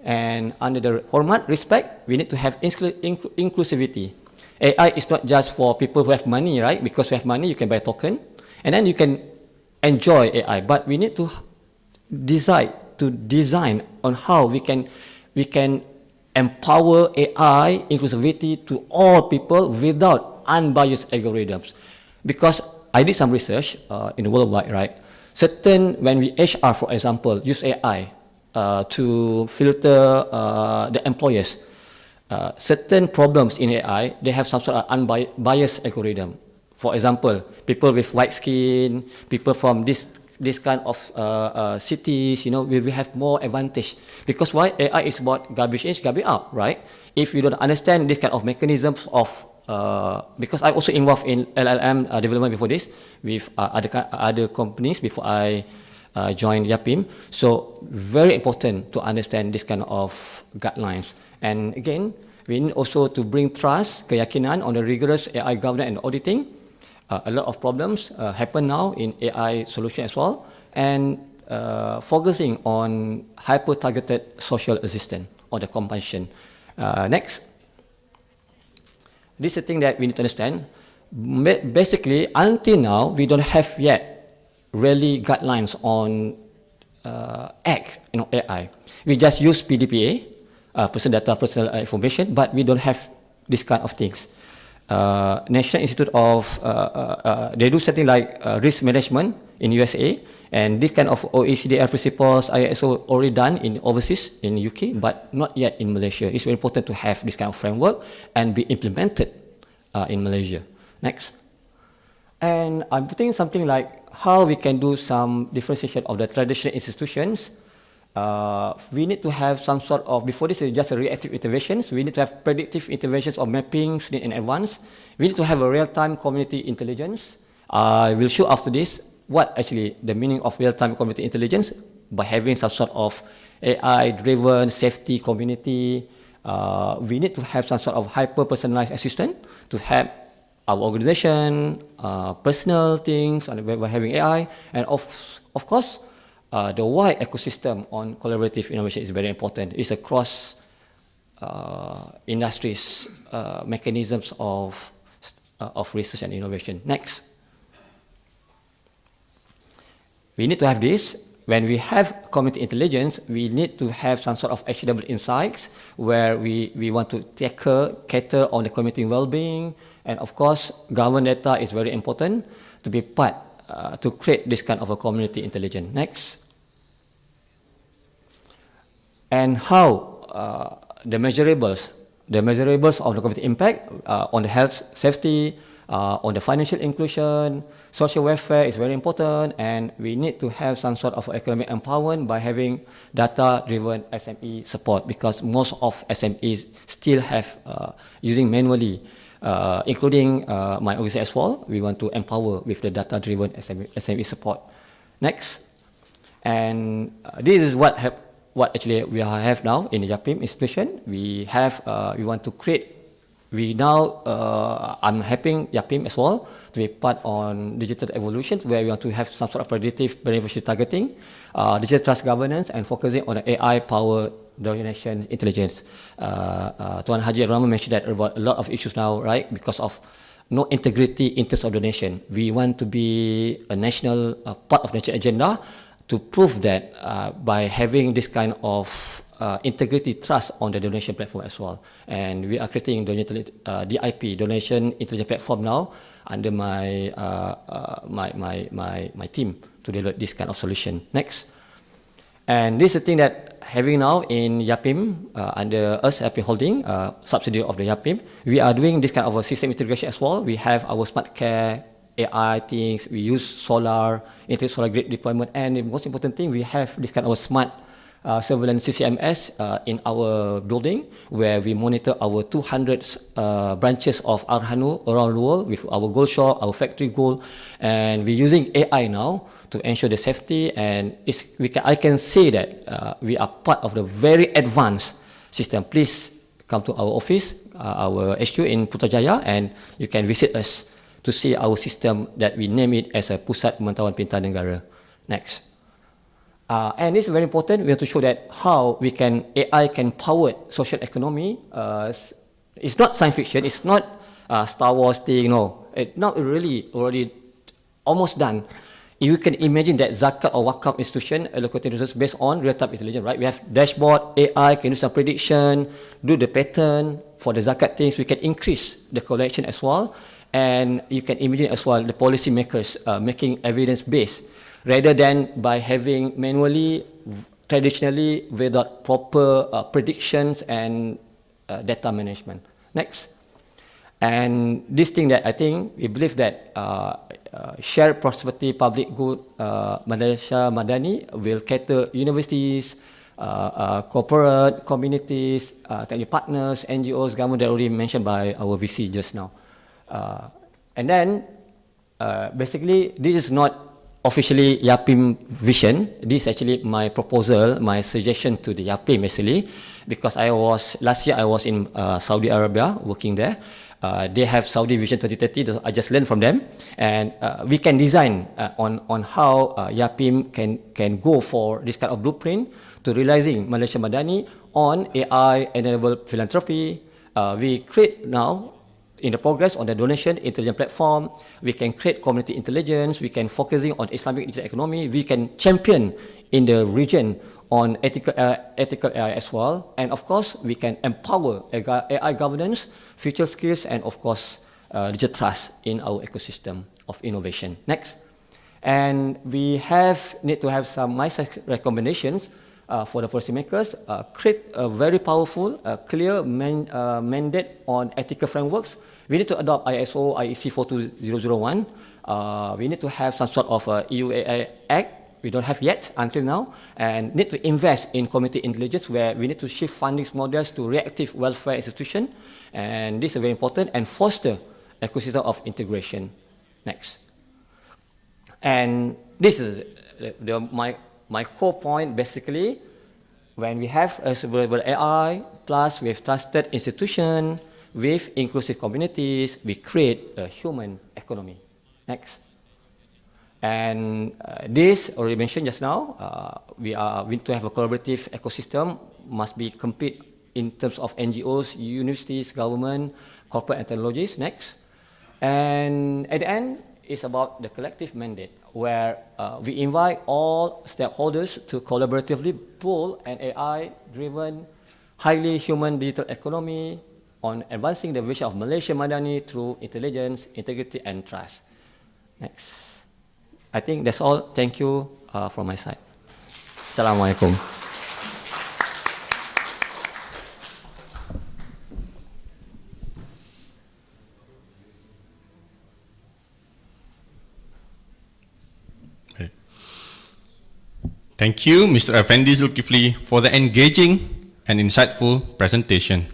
And under the hormat, respect, we need to have inclusivity. AI is not just for people who have money, right? Because you have money, you can buy a token, and then you can enjoy AI. But we need to design on how we can empower AI inclusivity to all people without unbiased algorithms. Because I did some research in the worldwide, right? When we HR, for example, use AI to filter the employers, certain problems in AI, they have some sort of unbiased algorithm. For example, people with white skin, people from this kind of cities, will have more advantage. Because why? AI is about garbage in, garbage out, right? If you don't understand this kind of mechanisms of, because I also involved in LLM development before this, with other companies before I joined Yapim. So very important to understand this kind of guidelines. And again, we need also to bring trust, keyakinan on the rigorous AI governance and auditing. A lot of problems happen now in AI solution as well, and focusing on hyper-targeted social assistance or the compassion. Next. This is the thing that we need to understand. Basically, until now, we don't have yet really guidelines on AI. We just use PDPA, personal data, personal information, but we don't have this kind of things. National Institute of, they do something like risk management in USA, and this kind of OECD principles, ISO already done in overseas, in UK, but not yet in Malaysia. It's very important to have this kind of framework and be implemented in Malaysia. Next. And I'm putting something like how we can do some differentiation of the traditional institutions. We need to have some sort of, before this is just a reactive interventions, we need to have predictive interventions or mappings in advance. We need to have a real-time community intelligence. I will show after this what actually the meaning of real-time community intelligence by having some sort of AI-driven safety community. We need to have some sort of hyper-personalized assistant to help our organization, personal things, by having AI, and of course, the wide ecosystem on collaborative innovation is very important. It's across industries, mechanisms of research and innovation. Next. We need to have this. When we have community intelligence, we need to have some sort of actionable insights where we want to cater on the community well-being. And of course, government data is very important to be part, to create this kind of a community intelligence. Next. And how the measurables of the community impact on the health, safety, on the financial inclusion, social welfare is very important, and we need to have some sort of economic empowerment by having data-driven SME support, because most of SMEs still have using manually including my organization as well. We want to empower with the data-driven SME support. Next. And this is what actually we have now in the YAPIM institution. We want to create. I'm helping YAPIM as well to be part on digital evolution, where we want to have some sort of predictive beneficiary targeting, digital trust governance, and focusing on AI-powered donation intelligence. Tuan Haji Rahman mentioned that about a lot of issues now, right? Because of no integrity in terms of donation. We want to be a national part of national agenda to prove that by having this kind of integrity trust on the donation platform as well. And we are creating DIP, Donation Intelligence Platform now, under my team to develop this kind of solution. Next. And this is the thing that having now in YAPIM, under us, YAPIM Holding, subsidiary of the YAPIM, we are doing this kind of a system integration as well. We have our smart care, AI things, we use solar, solar grid deployment, and the most important thing, we have this kind of smart surveillance CCMS in our building, where we monitor our 200 branches of Arhanu around the world with our gold shop, our factory gold, and we're using AI now to ensure the safety, and I can say that we are part of the very advanced system. Please come to our office, our HQ in Putrajaya, and you can visit us to see our system that we name it as a Pusat Pemantauan Pintar Negara. Next. And this is very important. We have to show that how AI can power social economy. It's not science fiction. It's not Star Wars thing. No, it's not really already almost done. You can imagine that zakat or wakaf institution allocating resources based on real-time intelligence, right? We have dashboard, AI can do some prediction, do the pattern for the zakat things. We can increase the collection as well. And you can imagine as well the policy makers making evidence-based rather than by having manually, traditionally, without proper predictions and data management. Next. And this thing that I think we believe that shared prosperity, public good, Malaysia Madani will cater universities, corporate, communities, technical partners, NGOs, government that already mentioned by our VC just now. And then, basically, this is not officially YAPIM vision. This is actually my proposal, my suggestion to the YAPIM basically, because last year I was in Saudi Arabia working there. They have Saudi Vision 2030. I just learned from them, and we can design on how YAPIM can go for this kind of blueprint to realizing Malaysia Madani on AI-enabled philanthropy. We create now in the progress on the donation intelligence platform. We can create community intelligence. We can focusing on Islamic digital economy. We can champion in the region on ethical AI as well. And of course, we can empower AI governance, future skills, and of course, digital trust in our ecosystem of innovation. Next. And we need to have some nice recommendations for the policymakers. Create a very powerful, clear mandate on ethical frameworks. We need to adopt ISO IEC 42001. We need to have some sort of EU AI Act. We don't have yet until now, and need to invest in community intelligence, where we need to shift funding models to reactive welfare institution, and this is very important, and foster ecosystem of integration. Next. And this is my core point basically. When we have a sustainable AI, plus with trusted institution, with inclusive communities, we create a human economy. Next. And this already mentioned just now, we need to have a collaborative ecosystem, must be compete in terms of NGOs, universities, government, corporate and technologies. Next. And at the end, it's about the collective mandate, where we invite all stakeholders to collaboratively build an AI-driven, highly human digital economy on advancing the vision of Malaysia Madani through intelligence, integrity, and trust. Next. I think that's all. Thank you from my side. Assalamualaikum. Thank you, Mr. Effendi Zulkifli, for the engaging and insightful presentation.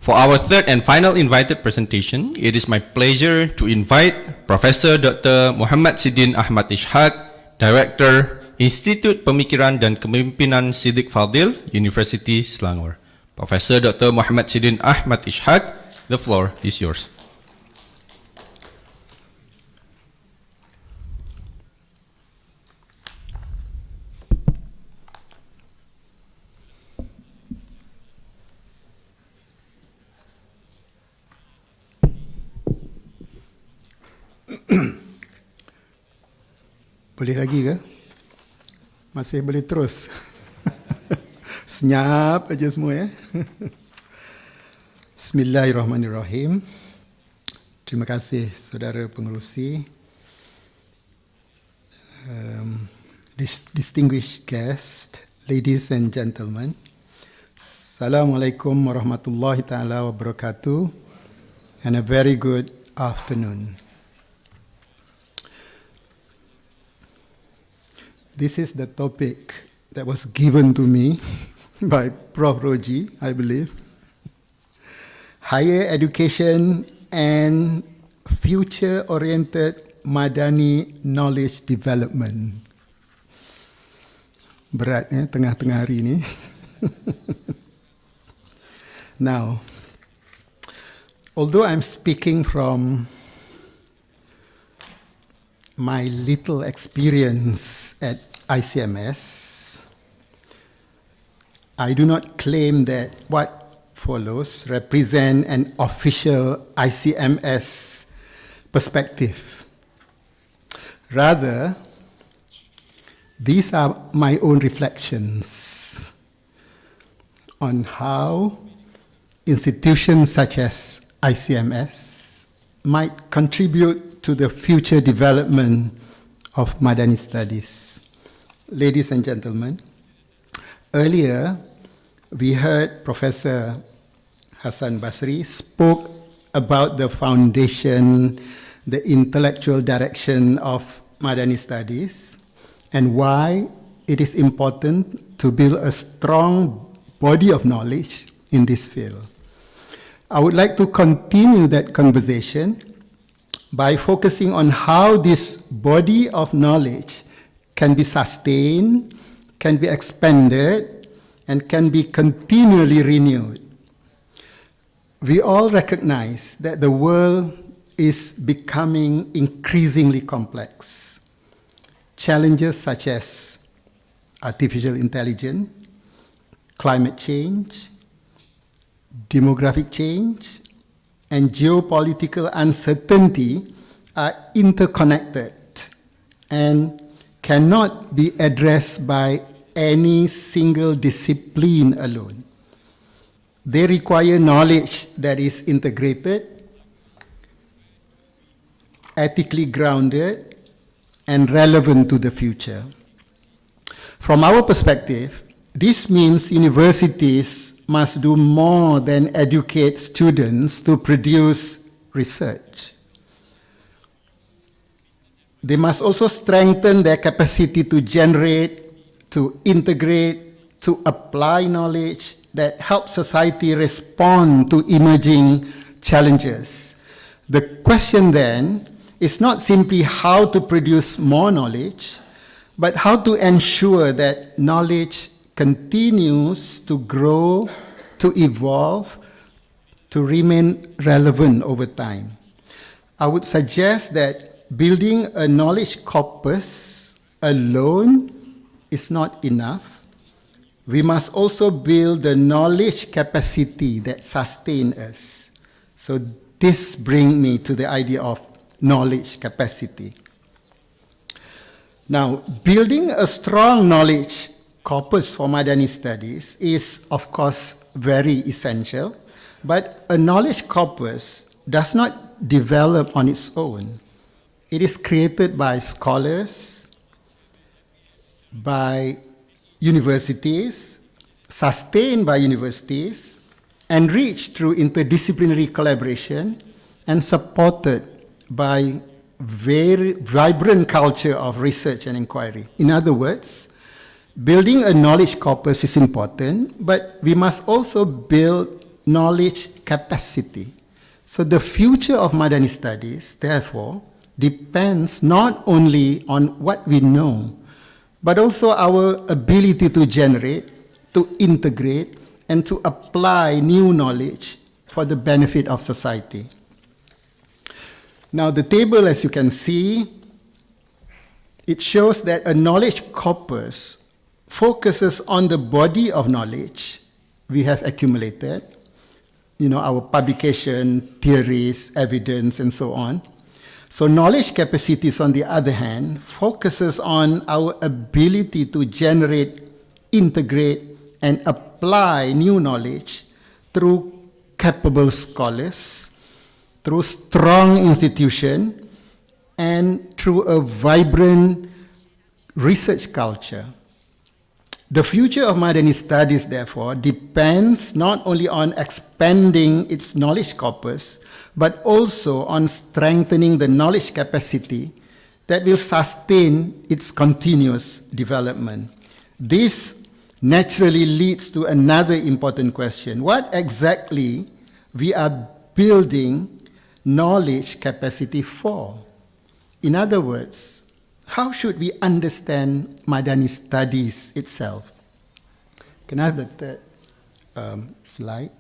For our third and final invited presentation, it is my pleasure to invite Professor Dr. Muhammad Sidin Ahmad Ishaq, Director, Institut Pemikiran dan Kepemimpinan Siddiq Fadil, University Selangor. Professor Dr. Muhammad Sidin Ahmad Ishaq, the floor is yours. Boleh lagi ke? Masih boleh terus? Senyap aja semua ya. Bismillahirrahmanirrahim. Terima kasih saudara pengerusi, distinguished guest, ladies and gentlemen. Assalamualaikum warahmatullahi taala wabarakatuh, and a very good afternoon. This is the topic that was given to me by Prof. Roji, I believe. Higher education and future-oriented Madani knowledge development. Berat ya, tengah-tengah hari ini. Now, although I'm speaking from my little experience at ICMS, I do not claim that what follows represent an official ICMS perspective. Rather, these are my own reflections on how institutions such as ICMS might contribute to the future development of Madani studies. Ladies and gentlemen, earlier we heard Professor Hassan Basri spoke about the foundation, the intellectual direction of Madani studies, and why it is important to build a strong body of knowledge in this field. I would like to continue that conversation by focusing on how this body of knowledge can be sustained, can be expanded, and can be continually renewed. We all recognize that the world is becoming increasingly complex. Challenges such as artificial intelligence, climate change, demographic change, and geopolitical uncertainty are interconnected and cannot be addressed by any single discipline alone. They require knowledge that is integrated, ethically grounded, and relevant to the future. From our perspective, this means universities must do more than educate students to produce research. They must also strengthen their capacity to generate, to integrate, to apply knowledge that helps society respond to emerging challenges. The question then is not simply how to produce more knowledge, but how to ensure that knowledge continues to grow, to evolve, to remain relevant over time. I would suggest that building a knowledge corpus alone is not enough. We must also build the knowledge capacity that sustains us. So this brings me to the idea of knowledge capacity. Now, building a strong knowledge corpus for Madani studies is, of course, very essential, but a knowledge corpus does not develop on its own. It is created by scholars, by universities, sustained by universities, enriched through interdisciplinary collaboration, and supported by very vibrant culture of research and inquiry. In other words, building a knowledge corpus is important, but we must also build knowledge capacity. So the future of Madani studies, therefore, depends not only on what we know, but also our ability to generate, to integrate, and to apply new knowledge for the benefit of society. Now, the table, as you can see, it shows that a knowledge corpus focuses on the body of knowledge we have accumulated, our publication, theories, evidence, and so on. So knowledge capacities, on the other hand, focuses on our ability to generate, integrate, and apply new knowledge through capable scholars, through strong institutions, and through a vibrant research culture. The future of Madani studies, therefore, depends not only on expanding its knowledge corpus, but also on strengthening the knowledge capacity that will sustain its continuous development. This naturally leads to another important question: what exactly we are building knowledge capacity for? In other words, how should we understand Madani studies itself? Can I have the third slide?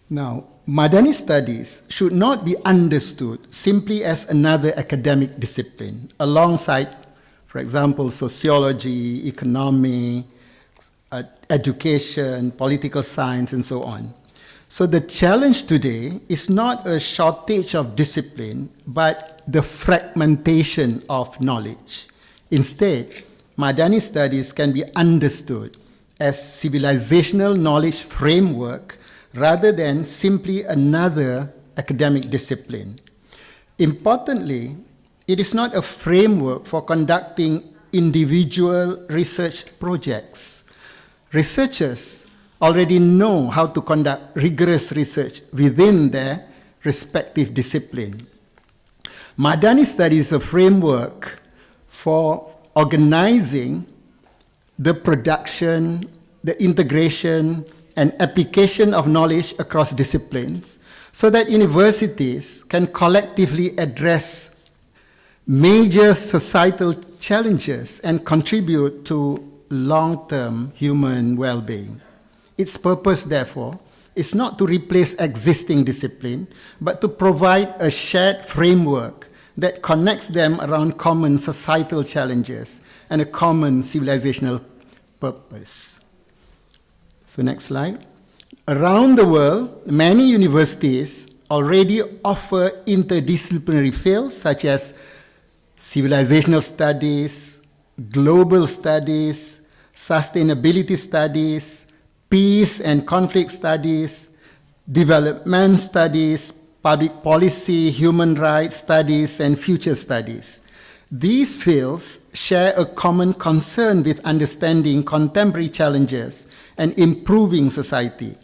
Now, Madani studies should not be understood simply as another academic discipline, alongside, for example, sociology, economy, education, political science, and so on. So the challenge today is not a shortage of discipline, but the fragmentation of knowledge. Instead, Madani studies can be understood as civilizational knowledge framework rather than simply another academic discipline. Importantly, it is not a framework for conducting individual research projects. Researchers already know how to conduct rigorous research within their respective discipline. Madani studies is a framework for organizing the production, the integration, and application of knowledge across disciplines so that universities can collectively address major societal challenges and contribute to long-term human well-being. Its purpose, therefore, is not to replace existing discipline, but to provide a shared framework that connects them around common societal challenges and a common civilizational purpose. So next slide. Around the world, many universities already offer interdisciplinary fields such as civilizational studies, global studies, sustainability studies, peace and conflict studies, development studies, public policy, human rights studies, and future studies. These fields share a common concern with understanding contemporary challenges and improving society.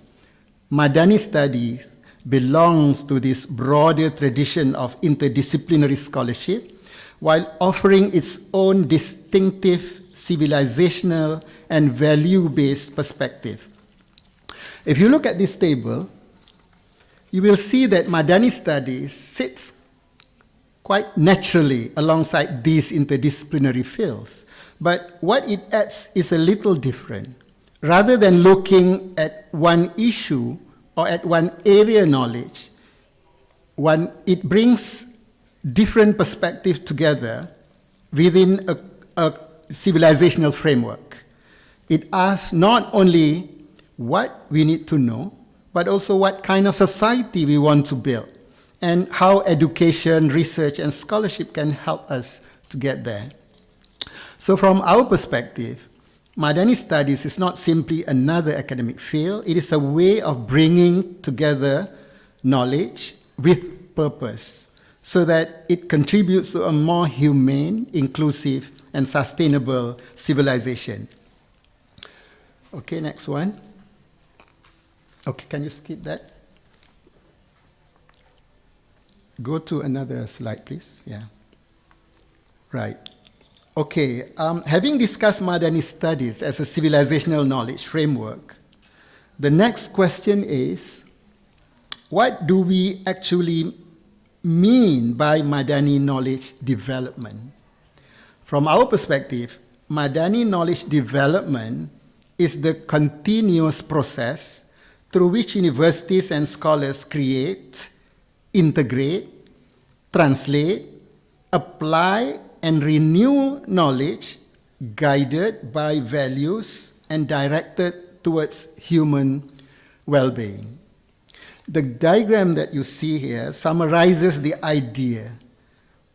Madani studies belongs to this broader tradition of interdisciplinary scholarship while offering its own distinctive civilizational and value-based perspective. If you look at this table, you will see that Madani studies sits quite naturally alongside these interdisciplinary fields. But what it adds is a little different. Rather than looking at one issue or at one area knowledge, it brings different perspectives together within a civilizational framework. It asks not only what we need to know, but also what kind of society we want to build, and how education, research, and scholarship can help us to get there. So from our perspective, Madani studies is not simply another academic field, it is a way of bringing together knowledge with purpose, so that it contributes to a more humane, inclusive, and sustainable civilization. Okay, next one. Okay, can you skip that? Go to another slide, please. Yeah. Right. Okay, having discussed Madani studies as a civilizational knowledge framework, The next question is, what do we actually mean by Madani knowledge development? From our perspective, Madani knowledge development is the continuous process through which universities and scholars create, integrate, translate, apply, and renew knowledge guided by values and directed towards human well-being. The diagram that you see here summarizes the idea.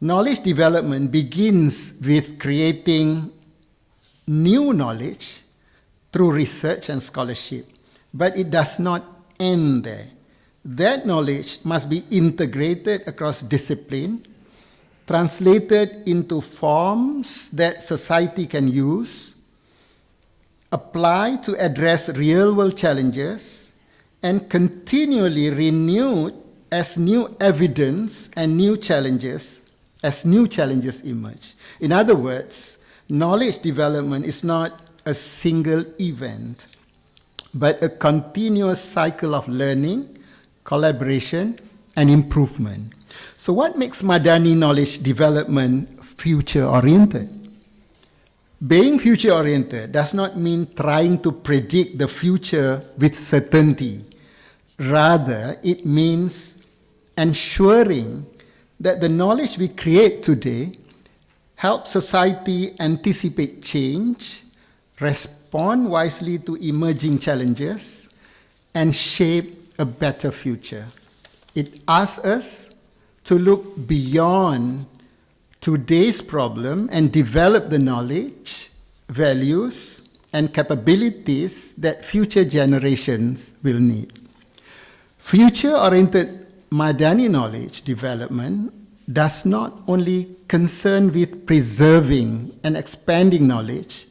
Knowledge development begins with creating new knowledge through research and scholarship, but it does not end there. That knowledge must be integrated across discipline, translated into forms that society can use, apply to address real-world challenges, and continually renewed as new evidence and new challenges emerge. In other words, knowledge development is not a single event, but a continuous cycle of learning, collaboration, and improvement. So what makes Madani knowledge development future-oriented? Being future-oriented does not mean trying to predict the future with certainty. Rather, it means ensuring that the knowledge we create today helps society anticipate change, respond wisely to emerging challenges, and shape a better future. It asks us to look beyond today's problem and develop the knowledge, values, and capabilities that future generations will need. Future-oriented Madani knowledge development does not only concern with preserving and expanding knowledge,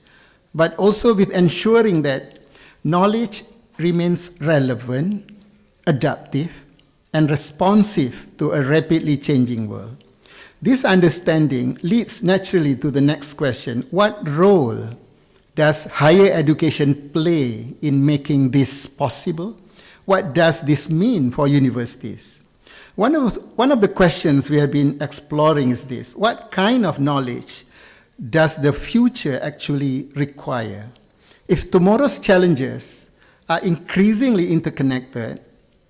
but also with ensuring that knowledge remains relevant, adaptive, and responsive to a rapidly changing world. This understanding leads naturally to the next question: what role does higher education play in making this possible? What does this mean for universities? One of the questions we have been exploring is this: what kind of knowledge does the future actually require? If tomorrow's challenges are increasingly interconnected,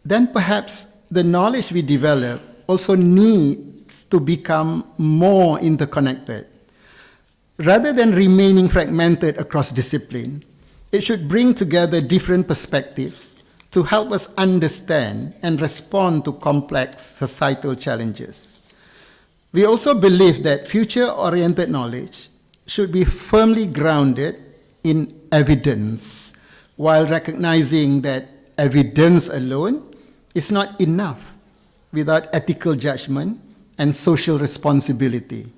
then perhaps the knowledge we develop also needs to become more interconnected. Rather than remaining fragmented across discipline, it should bring together different perspectives to help us understand and respond to complex societal challenges. We also believe that future-oriented knowledge should be firmly grounded in evidence, while recognizing that evidence alone is not enough without ethical judgment and social responsibility.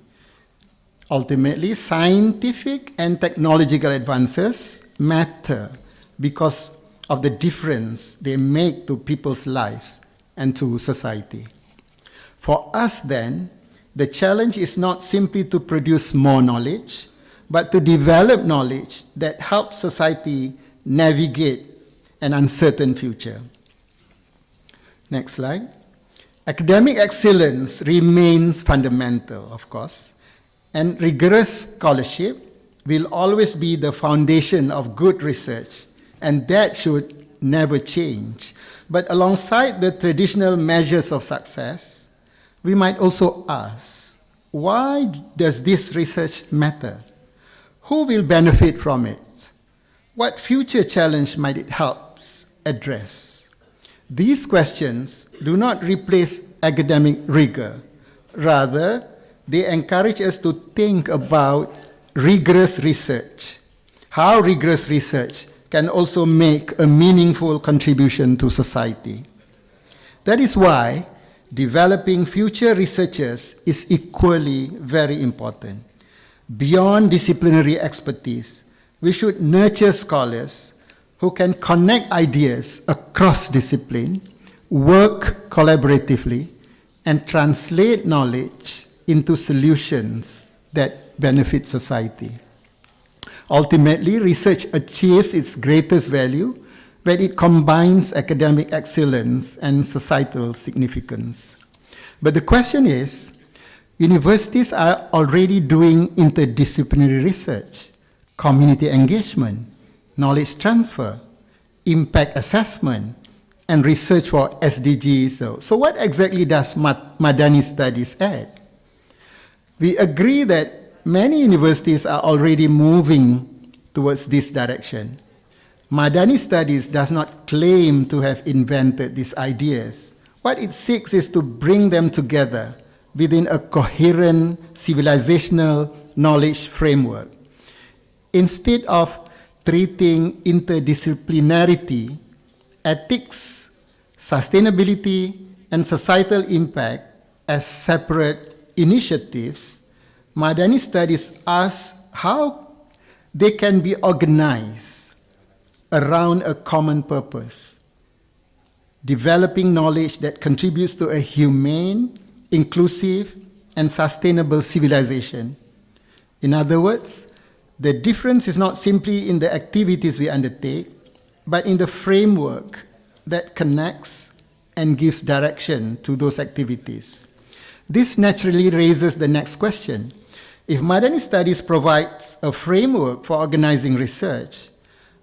Ultimately, scientific and technological advances matter because of the difference they make to people's lives and to society. For us then, the challenge is not simply to produce more knowledge, but to develop knowledge that helps society navigate an uncertain future. Next slide. Academic excellence remains fundamental, of course, and rigorous scholarship will always be the foundation of good research, and that should never change. But alongside the traditional measures of success, we might also ask, why does this research matter? Who will benefit from it? What future challenge might it help address? These questions do not replace academic rigor. Rather, they encourage us to think about rigorous research, how rigorous research can also make a meaningful contribution to society. That is why developing future researchers is equally very important. Beyond disciplinary expertise, we should nurture scholars who can connect ideas across discipline, work collaboratively, and translate knowledge into solutions that benefit society. Ultimately, research achieves its greatest value where it combines academic excellence and societal significance. But the question is, universities are already doing interdisciplinary research, community engagement, knowledge transfer, impact assessment, and research for SDGs. So what exactly does Madani Studies add? We agree that many universities are already moving towards this direction. Madani Studies does not claim to have invented these ideas. What it seeks is to bring them together within a coherent civilizational knowledge framework. Instead of treating interdisciplinarity, ethics, sustainability, and societal impact as separate initiatives, Madani Studies asks how they can be organized around a common purpose, developing knowledge that contributes to a humane, inclusive, and sustainable civilization. In other words, the difference is not simply in the activities we undertake, but in the framework that connects and gives direction to those activities. This naturally raises the next question. If Madani Studies provides a framework for organizing research,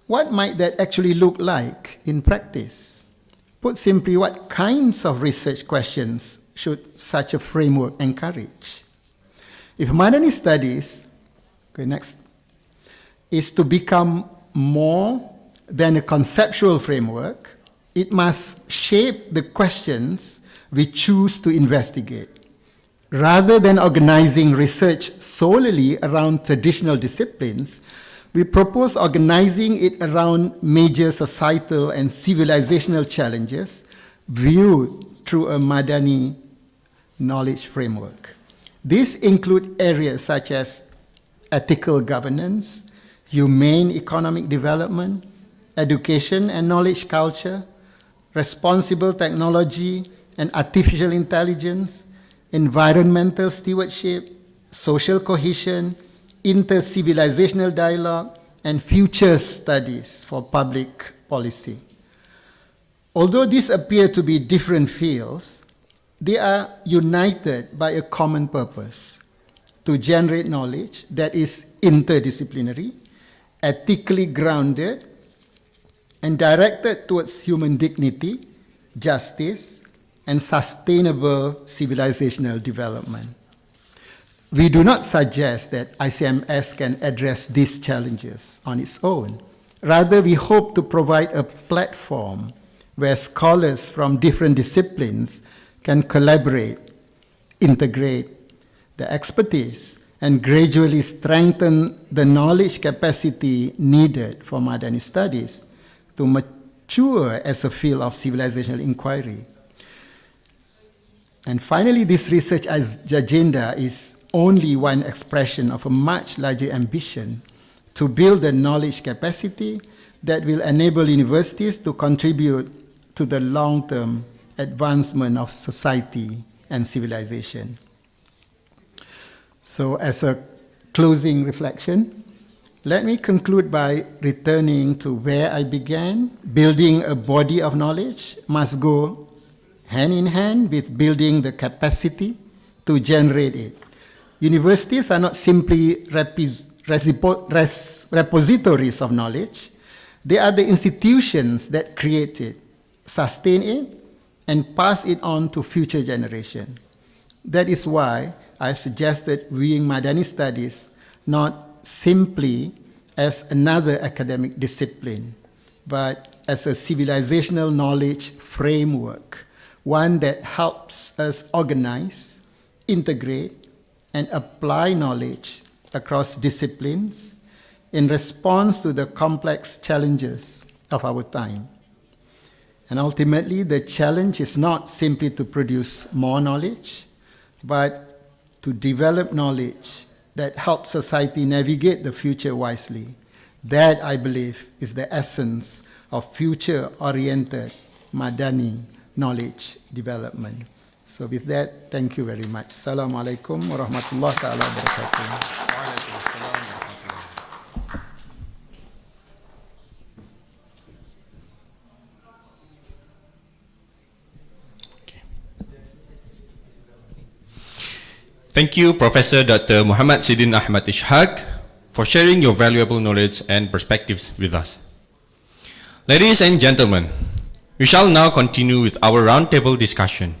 what might that actually look like in practice? Put simply, what kinds of research questions should such a framework encourage? If Madani Studies, is to become more than a conceptual framework, it must shape the questions we choose to investigate. Rather than organizing research solely around traditional disciplines, we propose organizing it around major societal and civilizational challenges viewed through a Madani knowledge framework. These include areas such as ethical governance, humane economic development, education and knowledge culture, responsible technology and artificial intelligence, environmental stewardship, social cohesion, inter-civilizational dialogue, and future studies for public policy. Although these appear to be different fields, they are united by a common purpose: to generate knowledge that is interdisciplinary, ethically grounded, and directed towards human dignity, justice, and sustainable civilizational development. We do not suggest that ICMS can address these challenges on its own. Rather, we hope to provide a platform where scholars from different disciplines can collaborate, integrate the expertise, and gradually strengthen the knowledge capacity needed for Madani Studies to mature as a field of civilizational inquiry. And finally, this research agenda is only one expression of a much larger ambition to build the knowledge capacity that will enable universities to contribute to the long-term advancement of society and civilization. So as a closing reflection, let me conclude by returning to where I began. Building a body of knowledge must go hand in hand with building the capacity to generate it. Universities are not simply repositories of knowledge. They are the institutions that create it, sustain it, and pass it on to future generations. That is why I've suggested viewing Madani Studies not simply as another academic discipline, but as a civilizational knowledge framework, one that helps us organize, integrate, and apply knowledge across disciplines in response to the complex challenges of our time. And ultimately, the challenge is not simply to produce more knowledge, but to develop knowledge that helps society navigate the future wisely. That, I believe, is the essence of future-oriented Madani knowledge development. So with that, thank you very much. Assalamu alaikum warahmatullahi ta'ala wabarakatuh. Thank you, Professor Dr. Muhammad Sidin Ahmad Ishaq, for sharing your valuable knowledge and perspectives with us. Ladies and gentlemen, we shall now continue with our roundtable discussion.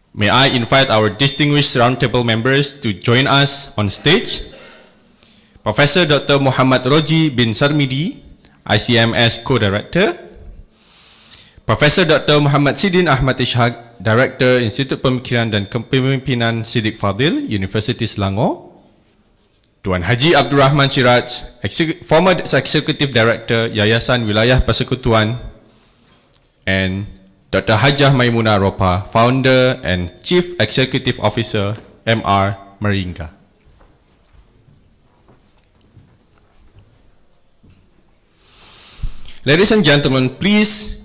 May I invite our distinguished roundtable members to join us on stage. Professor Dr. Muhammad Roji bin Sarmidi, ICMS Co-Director. Professor Dr. Muhammad Sidin Ahmad Ishaq, Director Institut Pemikiran dan Kepemimpinan Siddiq Fadil, Universiti Selangor. Tuan Haji Abdul Rahman Siraj, former Executive Director Yayasan Wilayah Persekutuan, and Dr. Hajah Maimunah Ropa, Founder and Chief Executive Officer, MR Meringga. Ladies and gentlemen, please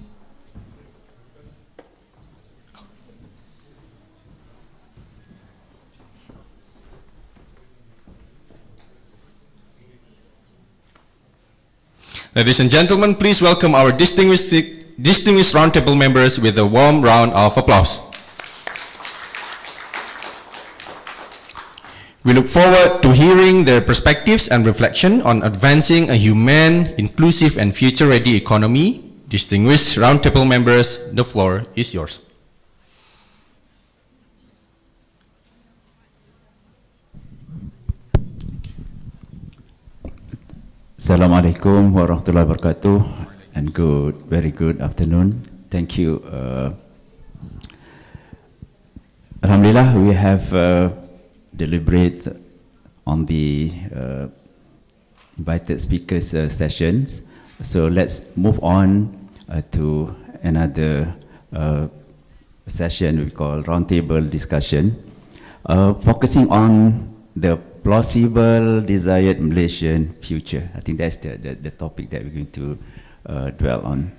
welcome our distinguished roundtable members with a warm round of applause. We look forward to hearing their perspectives and reflection on advancing a humane, inclusive, and future-ready economy. Distinguished roundtable members, the floor is yours. Assalamualaikum warahmatullahi wabarakatuh, and very good afternoon. Thank you. Alhamdulillah, we have deliberated on the invited speakers sessions. So let's move on to another session we call roundtable discussion, focusing on the plausible desired Malaysian future. I think that's the topic that we're going to dwell on.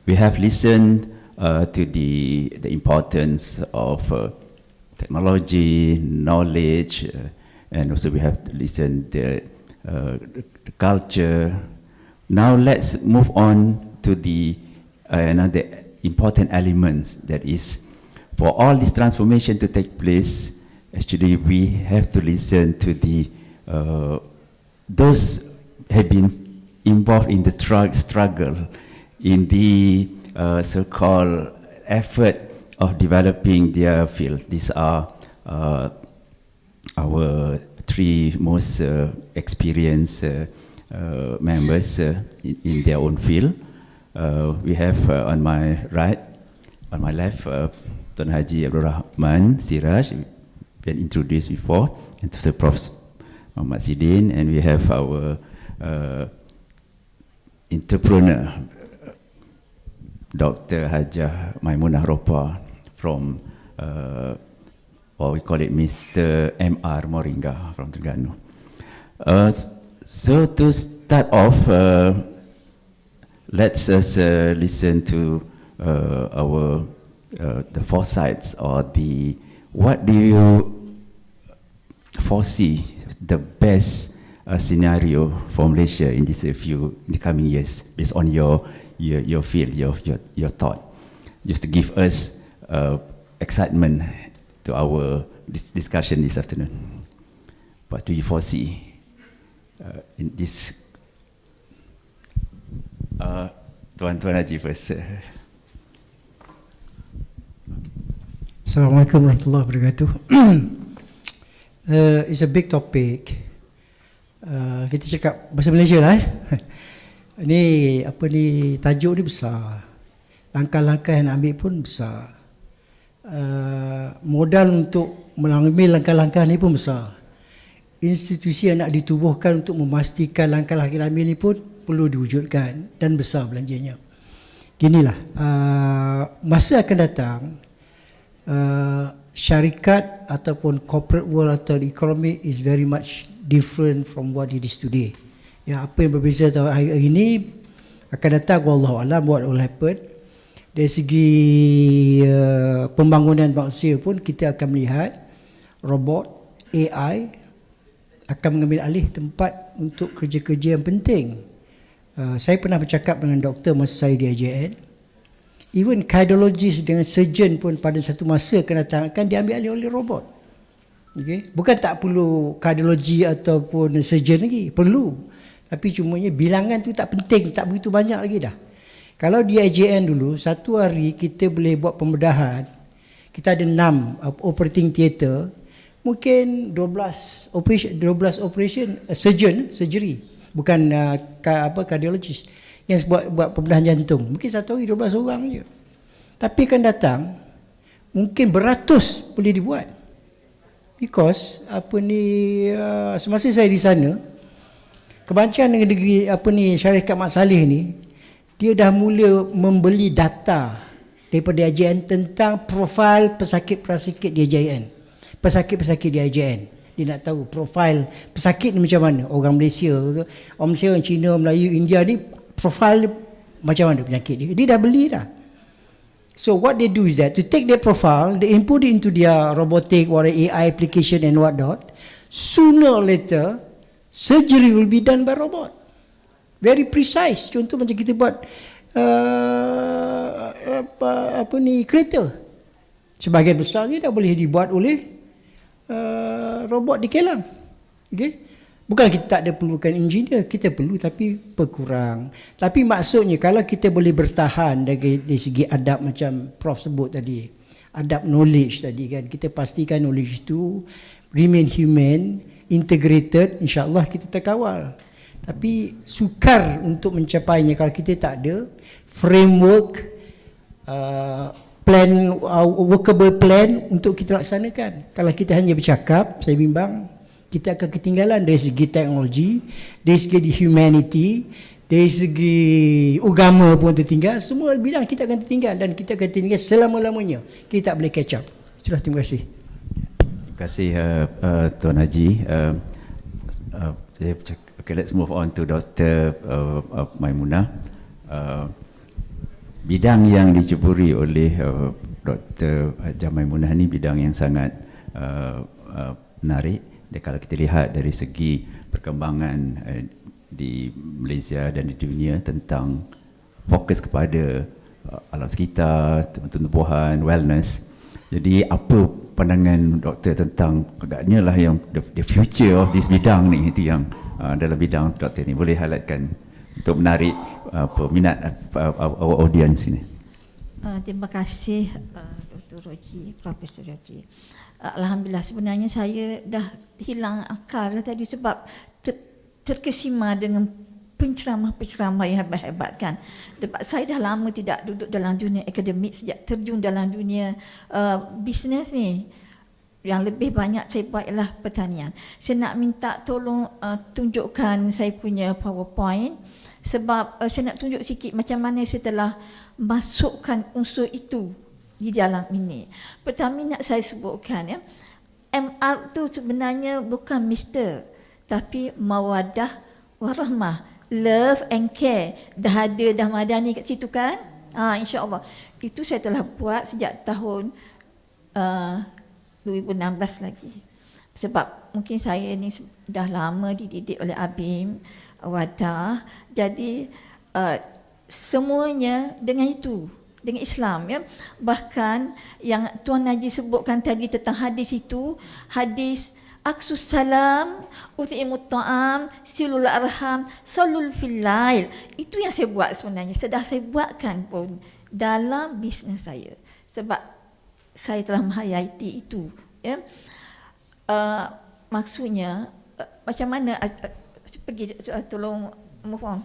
We have listened to the importance of technology, knowledge, and also we have listened to the culture. Now let's move on to the another important element, that is, for all this transformation to take place, actually we have to listen to the those have been involved in the struggle, in the so-called effort of developing their field. These are our three most experienced members in their own field. We have on my right, on my left, Tuan Haji Abdul Rahman Siraj, been introduced before, and to the Prof. Muhammad Sidin, and we have our entrepreneur, Dr. Hajah Maimunah Ropa from, or we call it Mr. MR Meringga from Terengganu. So to start off, let's just listen to our the foresights, or the what do you foresee the best scenario for Malaysia in this in the coming years, based on your field, your thought, just to give us excitement to our discussion this afternoon. What do you foresee in this? Tuan Haji first. Assalamualaikum warahmatullahi wabarakatuh. It's a big topic. Kita cakap bahasa Malaysia lah. Ni apa ni, tajuk ni besar. Langkah-langkah yang nak ambil pun besar. Modal untuk mengambil langkah-langkah ni pun besar. Institusi yang nak ditubuhkan untuk memastikan langkah-langkah yang ambil ni pun perlu diwujudkan, dan besar belanjanya. Ginilah, masa akan datang, syarikat ataupun corporate world atau economy is very much different from what it is today. Ya, apa yang berbeza hari ini akan datang, wallahu alam what will happen. Dari segi pembangunan manusia pun kita akan melihat robot, AI akan mengambil alih tempat untuk kerja-kerja yang penting. Saya pernah bercakap dengan doktor masa saya di IJN. Even cardiologist dengan surgeon pun pada satu masa akan datang, akan diambil alih oleh robot. Okay? Bukan tak perlu kardiologi ataupun surgeon lagi, perlu. Tapi cumanya bilangan tu tak penting, tak begitu banyak lagi dah. Kalau di IJN dulu, satu hari kita boleh buat pembedahan, kita ada 6 operating theatre, mungkin 12 operation surgery, bukan cardiologist yang buat pembedahan jantung. Mungkin satu hari 12 orang je. Tapi akan datang mungkin beratus boleh dibuat. Because semasa saya di sana, kebangsaan negeri syarikat Mat Saleh ni, dia dah mula membeli data daripada IJN tentang profil pesakit-pesakit di IJN. Pesakit-pesakit di IJN. Dia nak tahu profil pesakit ni macam mana. Orang Malaysia ke, orang Malaysia, orang Cina, Melayu, India ni, profil macam mana penyakit dia. Dia dah beli dah. So what they do is that, to take their profile, they input it into their robotic or AI application and whatnot. Sooner or later, surgery will be done by robot. Very precise. Contoh macam kita buat kereta. Sebahagian besar ni dah boleh dibuat oleh robot di Kelang. Okay? Bukan kita tak ada perlukan engineer, kita perlu tapi berkurang. Tapi maksudnya kalau kita boleh bertahan dari segi adab macam Prof sebut tadi, adab knowledge tadi kan, kita pastikan knowledge itu remain human, integrated, insya-Allah kita terkawal. Tapi sukar untuk mencapainya kalau kita tak ada framework, plan, workable plan untuk kita laksanakan. Kalau kita hanya bercakap, saya bimbang kita akan ketinggalan dari segi teknologi, dari segi humanity, dari segi agama pun tertinggal. Semua bidang kita akan tertinggal dan kita akan tertinggal selama-lamanya. Kita tak boleh catch up. Sudah, terima kasih. Terima kasih Tuan Haji. Okay, let's move on to Dr. Maimunah. Bidang yang diceburi oleh Dr. Hajah Maimunah ni bidang yang sangat menarik. Dan kalau kita lihat dari segi perkembangan di Malaysia dan di dunia tentang fokus kepada alam sekitar, tumbuh-tumbuhan, wellness. Jadi apa pandangan doktor tentang agaknya lah yang the future of this bidang ni, itu yang dalam bidang doktor ni boleh highlightkan untuk menarik minat our audience ini. Terima kasih Dr. Roji, Profesor Roji. Alhamdulillah, sebenarnya saya dah hilang akal tadi sebab terkesima dengan penceramah-penceramah yang hebat-hebat kan. Sebab saya dah lama tidak duduk dalam dunia akademik, sejak terjun dalam dunia bisnes ni. Yang lebih banyak saya buat ialah pertanian. Saya nak minta tolong tunjukkan saya punya PowerPoint sebab saya nak tunjuk sikit macam mana saya telah masukkan unsur itu di dalam ini. Pertama nak saya sebutkan ya, MR tu sebenarnya bukan Mr. tapi mawadah warahmah, love and care. Dah ada dah madani kat situ kan? InsyaAllah. Itu saya telah buat sejak tahun 2016 lagi. Sebab mungkin saya ni dah lama dididik oleh Abim, Wadah. Jadi semuanya dengan itu, dengan Islam ya. Bahkan yang Tuan Haji sebutkan tadi tentang hadis itu, hadis aksus salam, uti'imut ta'am, silul arham, salul fil lail. Itu yang saya buat sebenarnya. Sedang saya buatkan pun dalam bisnes saya. Sebab saya telah menghayati itu ya. Maksudnya macam mana pergi tolong move on.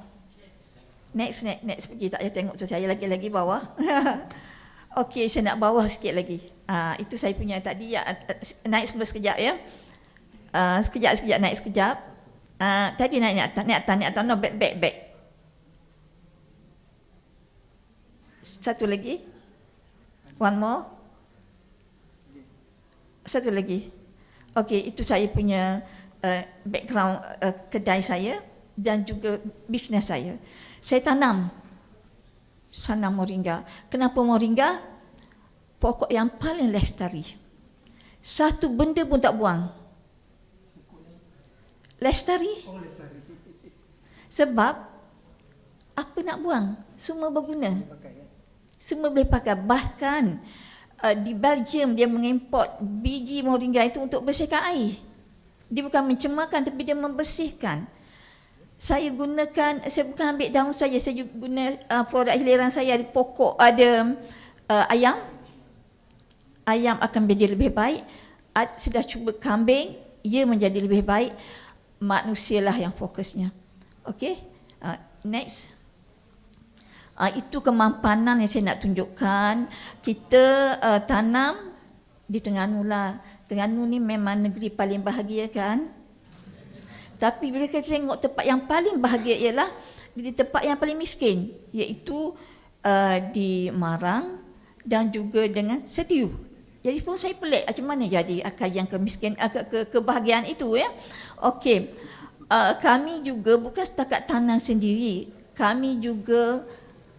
Next pergi, tak payah tengok tu, saya lagi bawah. Okey, saya nak bawah sikit lagi. Itu saya punya tadi ya, naik sekejap ya. Sekejap naik sekejap. Tadi naik atas, no, back. Satu lagi. One more. Satu lagi. Okey, itu saya punya background kedai saya dan juga bisnes saya. Saya tanam moringa. Kenapa moringa? Pokok yang paling lestari. Satu benda pun tak buang. Lestari. Sebab apa nak buang? Semua berguna. Semua boleh pakai. Bahkan di Belgium dia mengimport biji moringa itu untuk bersihkan air. Dia bukan mencemarkan tapi dia membersihkan. Saya bukan ambil daun saja, saya guna produk hiliran saya, ada pokok, ada ayam. Ayam akan menjadi lebih baik. Sudah cuba kambing, ia menjadi lebih baik. Manusialah yang fokusnya. Okey, next. Itu kemampanan yang saya nak tunjukkan. Kita tanam di Terengganu lah. Terengganu ni memang negeri paling bahagia kan. Tapi bila kita tengok tempat yang paling bahagia ialah di tempat yang paling miskin, iaitu di Marang dan juga dengan Setiu. Jadi pun saya pelik macam mana jadi kajian kebahagiaan itu ya. Okey. Kami juga bukan setakat tanam sendiri. Kami juga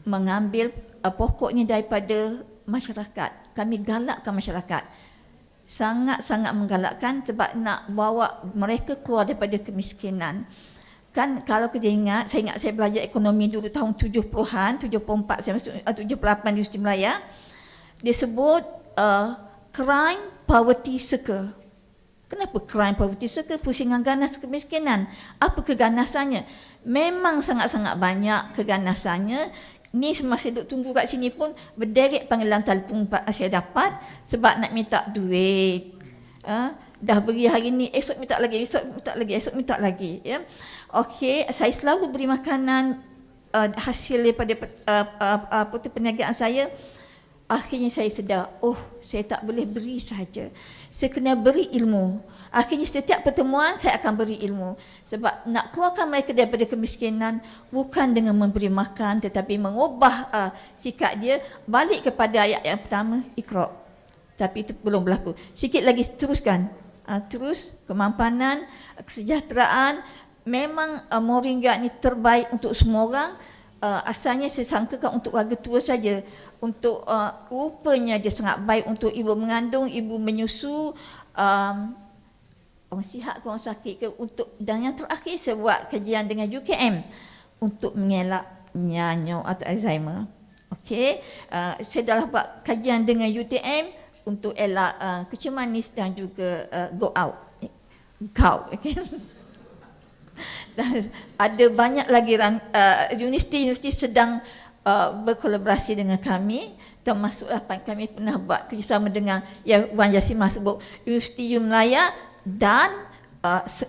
mengambil pokoknya daripada masyarakat. Kami galakkan masyarakat. Sangat-sangat menggalakkan sebab nak bawa mereka keluar daripada kemiskinan. Kan kalau kita ingat, saya belajar ekonomi dulu tahun 70-an, 74, saya masuk 78 di Universiti Melaya. Dia sebut crime poverty circle. Kenapa crime poverty circle? Pusingan ganas kemiskinan. Apa keganasannya? Memang sangat-sangat banyak keganasannya. Ni semasa duduk tunggu kat sini pun berderet panggilan telefon saya dapat sebab nak minta duit. Dah beri hari ni, esok minta lagi, esok minta lagi. Ya. Okey, saya selalu beri makanan hasil daripada perniagaan saya. Akhirnya saya sedar, saya tak boleh beri saja. Saya kena beri ilmu. Akhirnya setiap pertemuan saya akan beri ilmu. Sebab nak keluarkan mereka daripada kemiskinan bukan dengan memberi makan tetapi mengubah sikap dia balik kepada ayat yang pertama, Iqra. Tapi itu belum berlaku. Sikit lagi teruskan. Terus kemampanan, kesejahteraan. Memang moringa ni terbaik untuk semua orang. Asalnya saya sangkakan untuk warga tua saja. Untuk rupanya dia sangat baik untuk ibu mengandung, ibu menyusu, orang sihat ke orang sakit ke, untuk, dan yang terakhir saya buat kajian dengan UKM untuk mengelak nyanyuk atau Alzheimer. Okey, saya dah buat kajian dengan UTM untuk elak kecil manis dan juga go out. Okay. Dan ada banyak lagi universiti-universiti sedang berkolaborasi dengan kami, termasuklah kami pernah buat kerjasama dengan yang Wan Yasimah sebut Universiti Melaya dan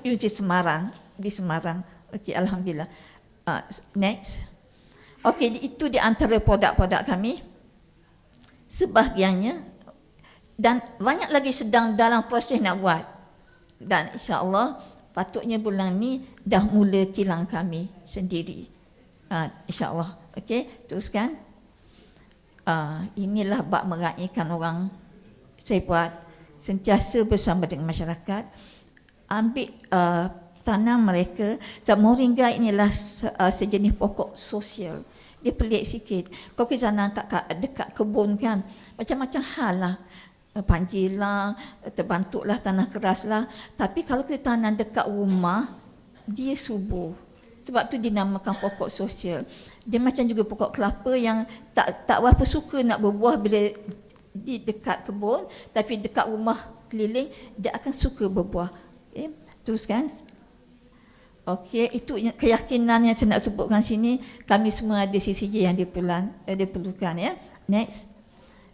Universiti Semarang di Semarang. Okey, alhamdulillah. Next. Okey, itu di antara produk-produk kami. Sebahagiannya dan banyak lagi sedang dalam proses nak buat. Dan insya-Allah patutnya bulan ni dah mula kilang kami sendiri. InsyaAllah. Okey, teruskan. Inilah bab meraihkan orang. Saya buat sentiasa bersama dengan masyarakat. Ambil tanam mereka. Moringa inilah sejenis pokok sosial. Dia pelik sikit. Kalau kita tanam dekat kebun kan, macam-macam hal lah. Panjir lah, terbantuklah tanah keras lah. Tapi kalau kita tanam dekat rumah, dia subur. Sebab tu dinamakan pokok sosial. Dia macam juga pokok kelapa yang tak berapa suka nak berbuah bila di dekat kebun, tapi dekat rumah keliling dia akan suka berbuah. Okay. Teruskan. Okey, itu keyakinan yang saya nak sebutkan sini. Kami semua ada CCJ yang diperlukan ya. Next.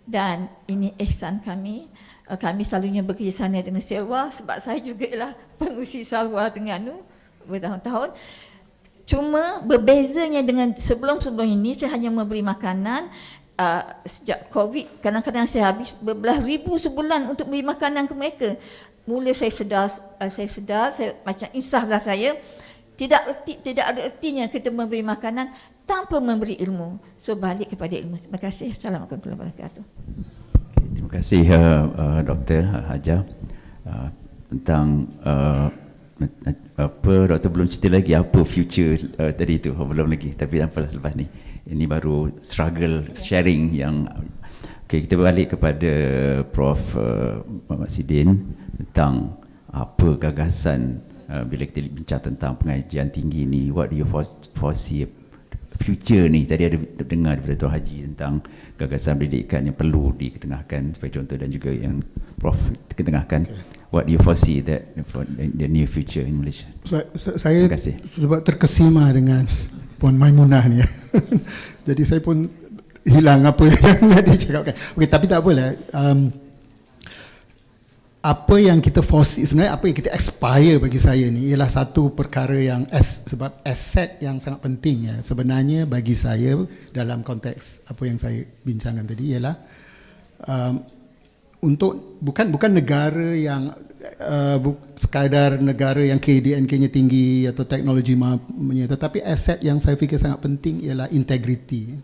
Dan ini ihsan kami. Kami selalunya bekerjasama dengan Selwa sebab saya juga ialah pengurusi Selwa Terengganu bertahun-tahun. Cuma berbezanya dengan sebelum-sebelum ini, saya hanya memberi makanan. Sejak COVID, kadang-kadang saya habis berbelas ribu sebulan untuk beri makanan ke mereka. Mula saya sedar, saya macam insaflah saya. Tidak ada ertinya kita memberi makanan tanpa memberi ilmu. So balik kepada ilmu. Terima kasih. Assalamualaikum warahmatullahi wabarakatuh. Terima kasih Dr. Hajar tentang apa doktor belum cerita lagi apa future tadi tu, belum lagi, tapi apalah selepas ni. Ini baru struggle sharing yang okey. Kita balik kepada Prof Muhammad Sidin tentang apa gagasan bila kita bincang tentang pengajian tinggi ni. What do you foresee future ni, tadi ada dengar daripada Tuan Haji tentang gagasan pendidikan yang perlu diketengahkan sebagai contoh, dan juga yang Prof ketengahkan. What do you foresee that for the near future in Malaysia? Saya Terima kasih. sebab terkesima dengan Puan Maimunah ni. Jadi saya pun hilang apa yang nak dicakapkan. Okey, tapi tak apalah. Apa yang kita foresee, sebenarnya apa yang kita aspire bagi saya ni ialah satu perkara yang sebab aset yang sangat penting ya sebenarnya bagi saya dalam konteks apa yang saya bincangkan tadi ialah untuk bukan negara yang sekadar negara yang KDNK-nya tinggi atau teknologi tetapi aset yang saya fikir sangat penting ialah integriti.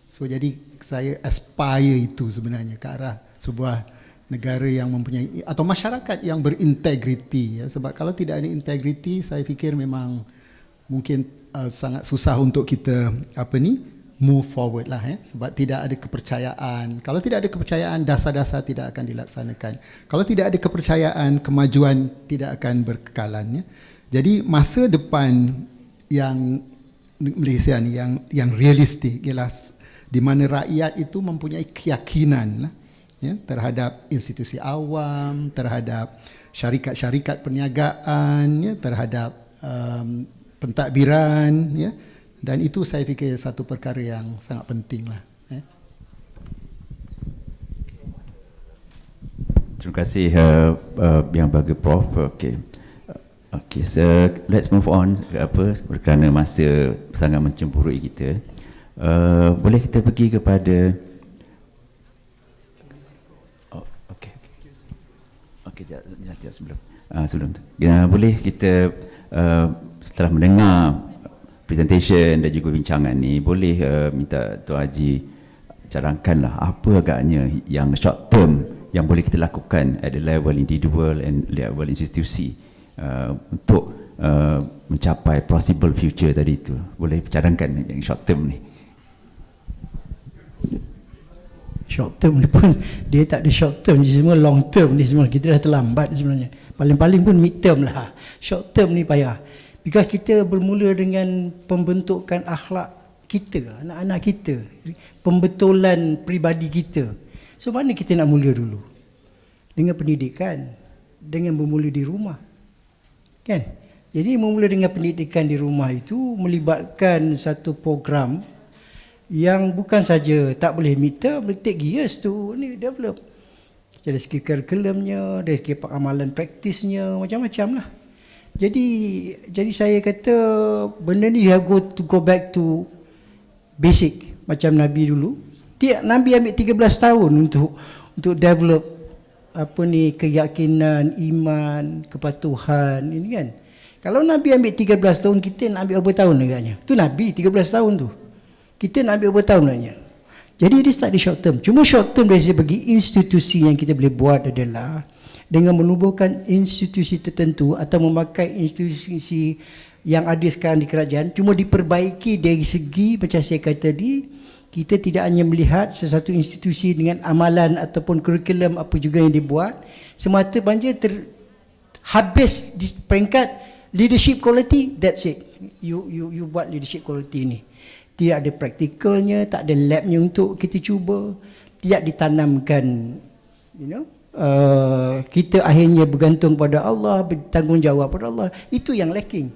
So jadi saya aspire itu sebenarnya ke arah sebuah negara yang mempunyai atau masyarakat yang berintegriti ya. Sebab kalau tidak ada integriti, saya fikir memang mungkin sangat susah untuk kita move forward lah ya. Sebab tidak ada kepercayaan. Kalau tidak ada kepercayaan, dasar-dasar tidak akan dilaksanakan. Kalau tidak ada kepercayaan, kemajuan tidak akan berkekalan ya. Jadi masa depan yang Malaysia ni yang realistik ialah di mana rakyat itu mempunyai keyakinan lah ya, terhadap institusi awam, terhadap syarikat-syarikat perniagaan, ya, terhadap pentadbiran, ya, dan itu saya fikir satu perkara yang sangat penting lah. Ya. Terima kasih yang bagi Prof. Okay, so let's move on kerana masa sangat mencemburui kita. Boleh kita pergi kepada sebelum tu. Boleh kita setelah mendengar presentation dan juga bincangan ni, boleh minta Tuan Haji cadangkanlah apa agaknya yang short term yang boleh kita lakukan at the level individual and level institusi untuk mencapai possible future tadi tu. Boleh cadangkan yang short term ni. Short term ni pun dia tak ada short term, dia semua long term ni semua. Kita dah terlambat sebenarnya. Paling-paling pun mid term lah. Short term ni payah. Because kita bermula dengan pembentukan akhlak kita, anak-anak kita, pembetulan peribadi kita. So mana kita nak mula dulu? Dengan pendidikan, dengan bermula di rumah. Kan? Jadi memula dengan pendidikan di rumah itu melibatkan satu program yang bukan saja tak boleh meter, boleh take years tu ni develop. Dari segi kurikulumnya, dari segi amalan praktisnya, macam-macam lah. Jadi saya kata benda ni you have to go back to basic macam Nabi dulu. Nabi ambil 13 tahun untuk develop keyakinan, iman, kepatuhan ini kan. Kalau Nabi ambil 13 tahun, kita nak ambil berapa tahun agaknya? Tu Nabi 13 tahun tu. Kita nak ambil berapa tahun agaknya? Jadi dia tak ada short term. Cuma short term dari segi institusi yang kita boleh buat adalah dengan menubuhkan institusi tertentu atau memakai institusi yang ada sekarang di kerajaan, cuma diperbaiki dari segi macam saya kata tadi, kita tidak hanya melihat sesuatu institusi dengan amalan ataupun kurikulum apa juga yang dibuat, semata-mata habis di peringkat leadership quality, that's it. You buat leadership quality ni. Tidak ada praktikalnya, tak ada labnya untuk kita cuba, tidak ditanamkan, kita akhirnya bergantung pada Allah, bertanggungjawab pada Allah. Itu yang lacking.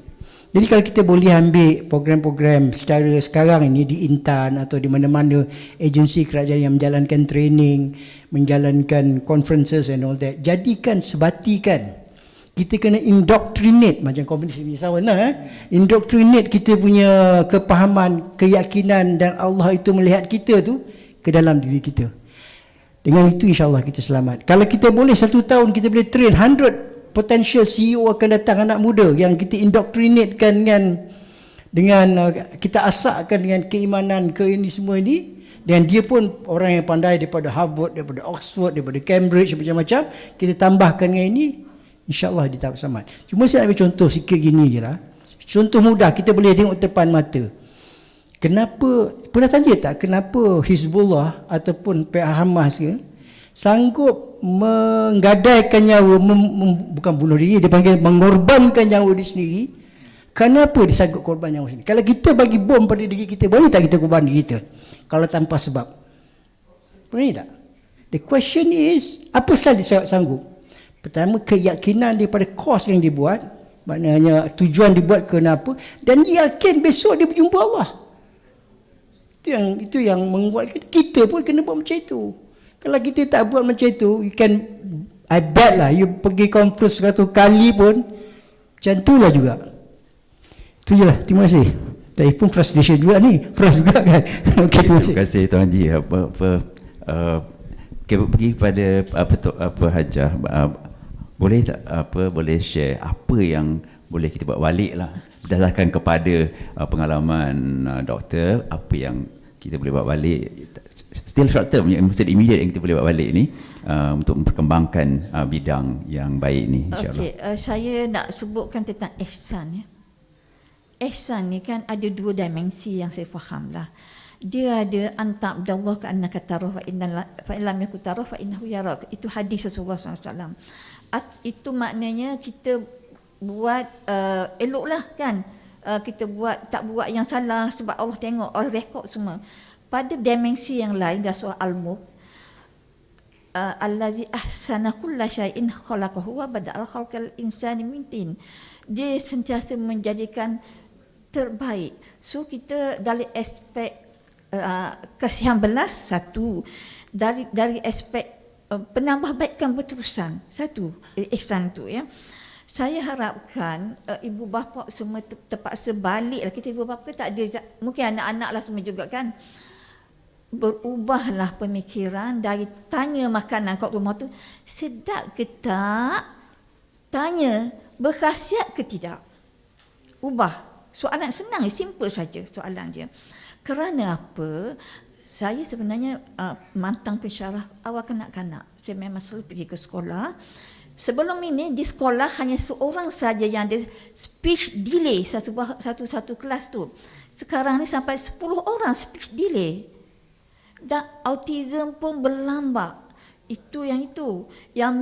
Jadi kalau kita boleh ambil program-program secara sekarang ini di Intan atau di mana-mana agensi kerajaan yang menjalankan training, menjalankan conferences and all that, jadikan sebatikan. Kita kena indoctrinate macam komunis indoctrinate kita punya kepahaman, keyakinan dan Allah itu melihat kita tu ke dalam diri kita. Dengan itu insya-Allah kita selamat. Kalau kita boleh 1 tahun kita boleh train 100 potential CEO akan datang, anak muda yang kita indoctrinatekan dengan kita asakkan dengan keimanan ke ini semua ini, dan dia pun orang yang pandai daripada Harvard, daripada Oxford, daripada Cambridge, macam-macam, kita tambahkan dengan ini, insya-Allah dia tak selamat. Cuma saya nak bagi contoh sikit gini je lah. Contoh mudah kita boleh tengok depan mata. Kenapa, pernah tanya tak kenapa Hizbullah ataupun pihak Hamas sanggup menggadaikan nyawa, bukan bunuh diri, dia panggil mengorbankan nyawa dia sendiri Kenapa disangkut korban nyawa sendiri? Kalau kita bagi bom pada diri kita, boleh tak kita korban diri kita? Kalau tanpa sebab. Boleh tak? The question is, apa sahaja saya sanggup? Pertama, keyakinan daripada kos yang dibuat, maknanya tujuan dibuat kenapa, dan yakin besok dia berjumpa Allah. Itu yang menguatkan kita pun kena buat macam itu. Kalau kita tak buat macam itu, you can, I bet lah, you pergi conference 100 kali pun macam itulah juga. Itu je lah, terima kasih. Tapi pun frustration juga ni, frust juga kan. Okay, terima kasih Tuan Haji. Pergi kepada apa Hajah, boleh tak boleh share apa yang boleh kita buat balik lah berdasarkan kepada pengalaman doktor, apa yang kita boleh buat balik still short term, yang mesti immediate yang kita boleh buat balik ni untuk memperkembangkan bidang yang baik ni, insyaAllah. Okey, saya nak sebutkan tentang ihsan ya. Ihsan ni kan ada dua dimensi yang saya faham lah. Dia ada anta abdallah ka annaka tarah wa inna fa illam yakun tarah fa innahu yarak. Itu hadis Rasulullah SAW. Itu maknanya kita buat eloklah kan. Kita tak buat yang salah sebab Allah tengok, Allah rekod semua. Pada dimensi yang lain dah surah Al-Mulk, allazi ahsana kulla syai'in khalaqahu wa bada'al khalqal insani min tin. Dia sentiasa menjadikan terbaik. So kita dari aspek kasihan belas satu, dari aspek penambahbaikan berterusan satu, ihsan tu ya. Saya harapkan ibu bapa semua terpaksa baliklah. Kita ibu bapa tak ada, mungkin anak-anak lah semua juga kan, berubahlah pemikiran dari tanya makanan kat rumah tu sedap ke tak, tanya berkhasiat ke tidak. Ubah. Soalan senang, simple saja soalan dia. Kerana apa? Saya sebenarnya mantang pensyarah awal kanak-kanak. Saya memang selalu pergi ke sekolah. Sebelum ini di sekolah hanya seorang saja yang ada speech delay satu kelas tu. Sekarang ni sampai 10 orang speech delay. Dan autism pun berlambak. Itu. Yang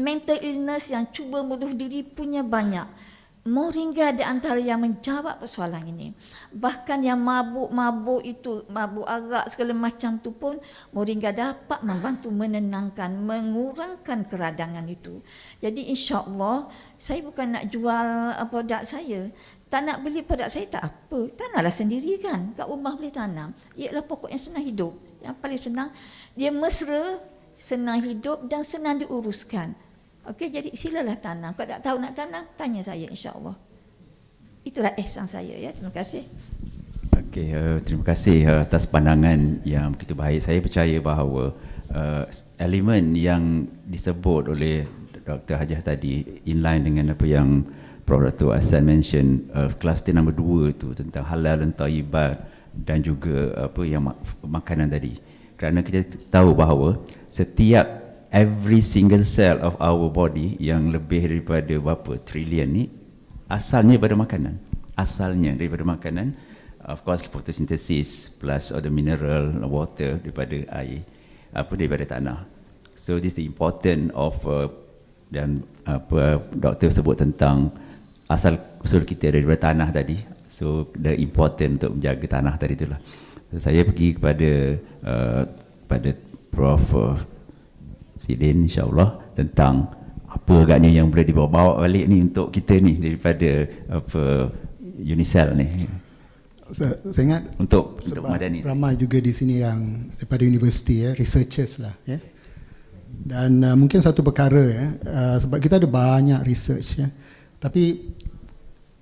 mental illness yang cuba bunuh diri punya banyak. Moringa di antara yang menjawab persoalan ini. Bahkan yang mabuk itu, mabuk arak segala macam tu pun Moringa dapat membantu menenangkan, mengurangkan keradangan itu. Jadi insya-Allah saya bukan nak jual produk saya. Tak nak beli produk saya tak apa. Tanamlah sendiri kan. Kat rumah boleh tanam. Ialah pokok yang senang hidup. Yang paling senang, dia mesra, senang hidup dan senang diuruskan. Okey, jadi silalah tanam. Kalau tak tahu nak tanam, tanya saya insya-Allah. Itulah ihsan saya ya. Terima kasih. Okey, terima kasih atas pandangan yang begitu baik. Saya percaya bahawa elemen yang disebut oleh Dr. Hajah tadi inline dengan apa yang Prof. Dr. Ahsan mention, kluster nombor 2 tu tentang halal dan thayyibat dan juga apa yang makanan tadi. Kerana kita tahu bahawa setiap every single cell of our body yang lebih daripada berapa trilion ni asalnya daripada makanan. Asalnya daripada makanan. Of course photosynthesis plus the mineral water daripada air, daripada tanah. So this is important of dan doktor sebut tentang asal usul kita daripada tanah tadi. So the important untuk menjaga tanah tadi itulah. So, saya pergi pada Prof. Sidin insya-Allah tentang apa agaknya yang boleh dibawa balik ni untuk kita ni daripada Unicell ni. Saya ingat untuk Madani. Ramai juga di sini yang daripada universiti researchers lah ya. Dan mungkin satu perkara sebab kita ada banyak research ya. Tapi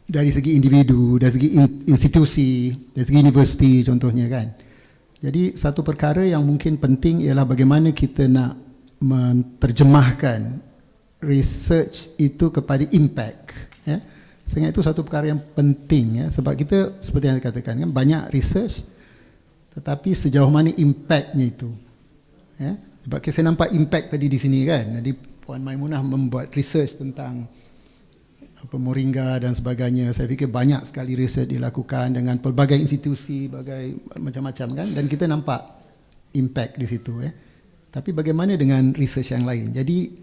dari segi individu, dari segi institusi, dari segi universiti contohnya kan. Jadi satu perkara yang mungkin penting ialah bagaimana kita nak menterjemahkan research itu kepada impact ya. Saya ingat itu satu perkara yang penting ya, sebab kita seperti yang saya katakan kan banyak research tetapi sejauh mana impactnya itu ya. Sebab saya nampak impact tadi di sini kan. Jadi Puan Maimunah membuat research tentang Moringa dan sebagainya. Saya fikir banyak sekali research dilakukan dengan pelbagai institusi, macam-macam kan, dan kita nampak impact di situ ya. Tapi bagaimana dengan research yang lain? Jadi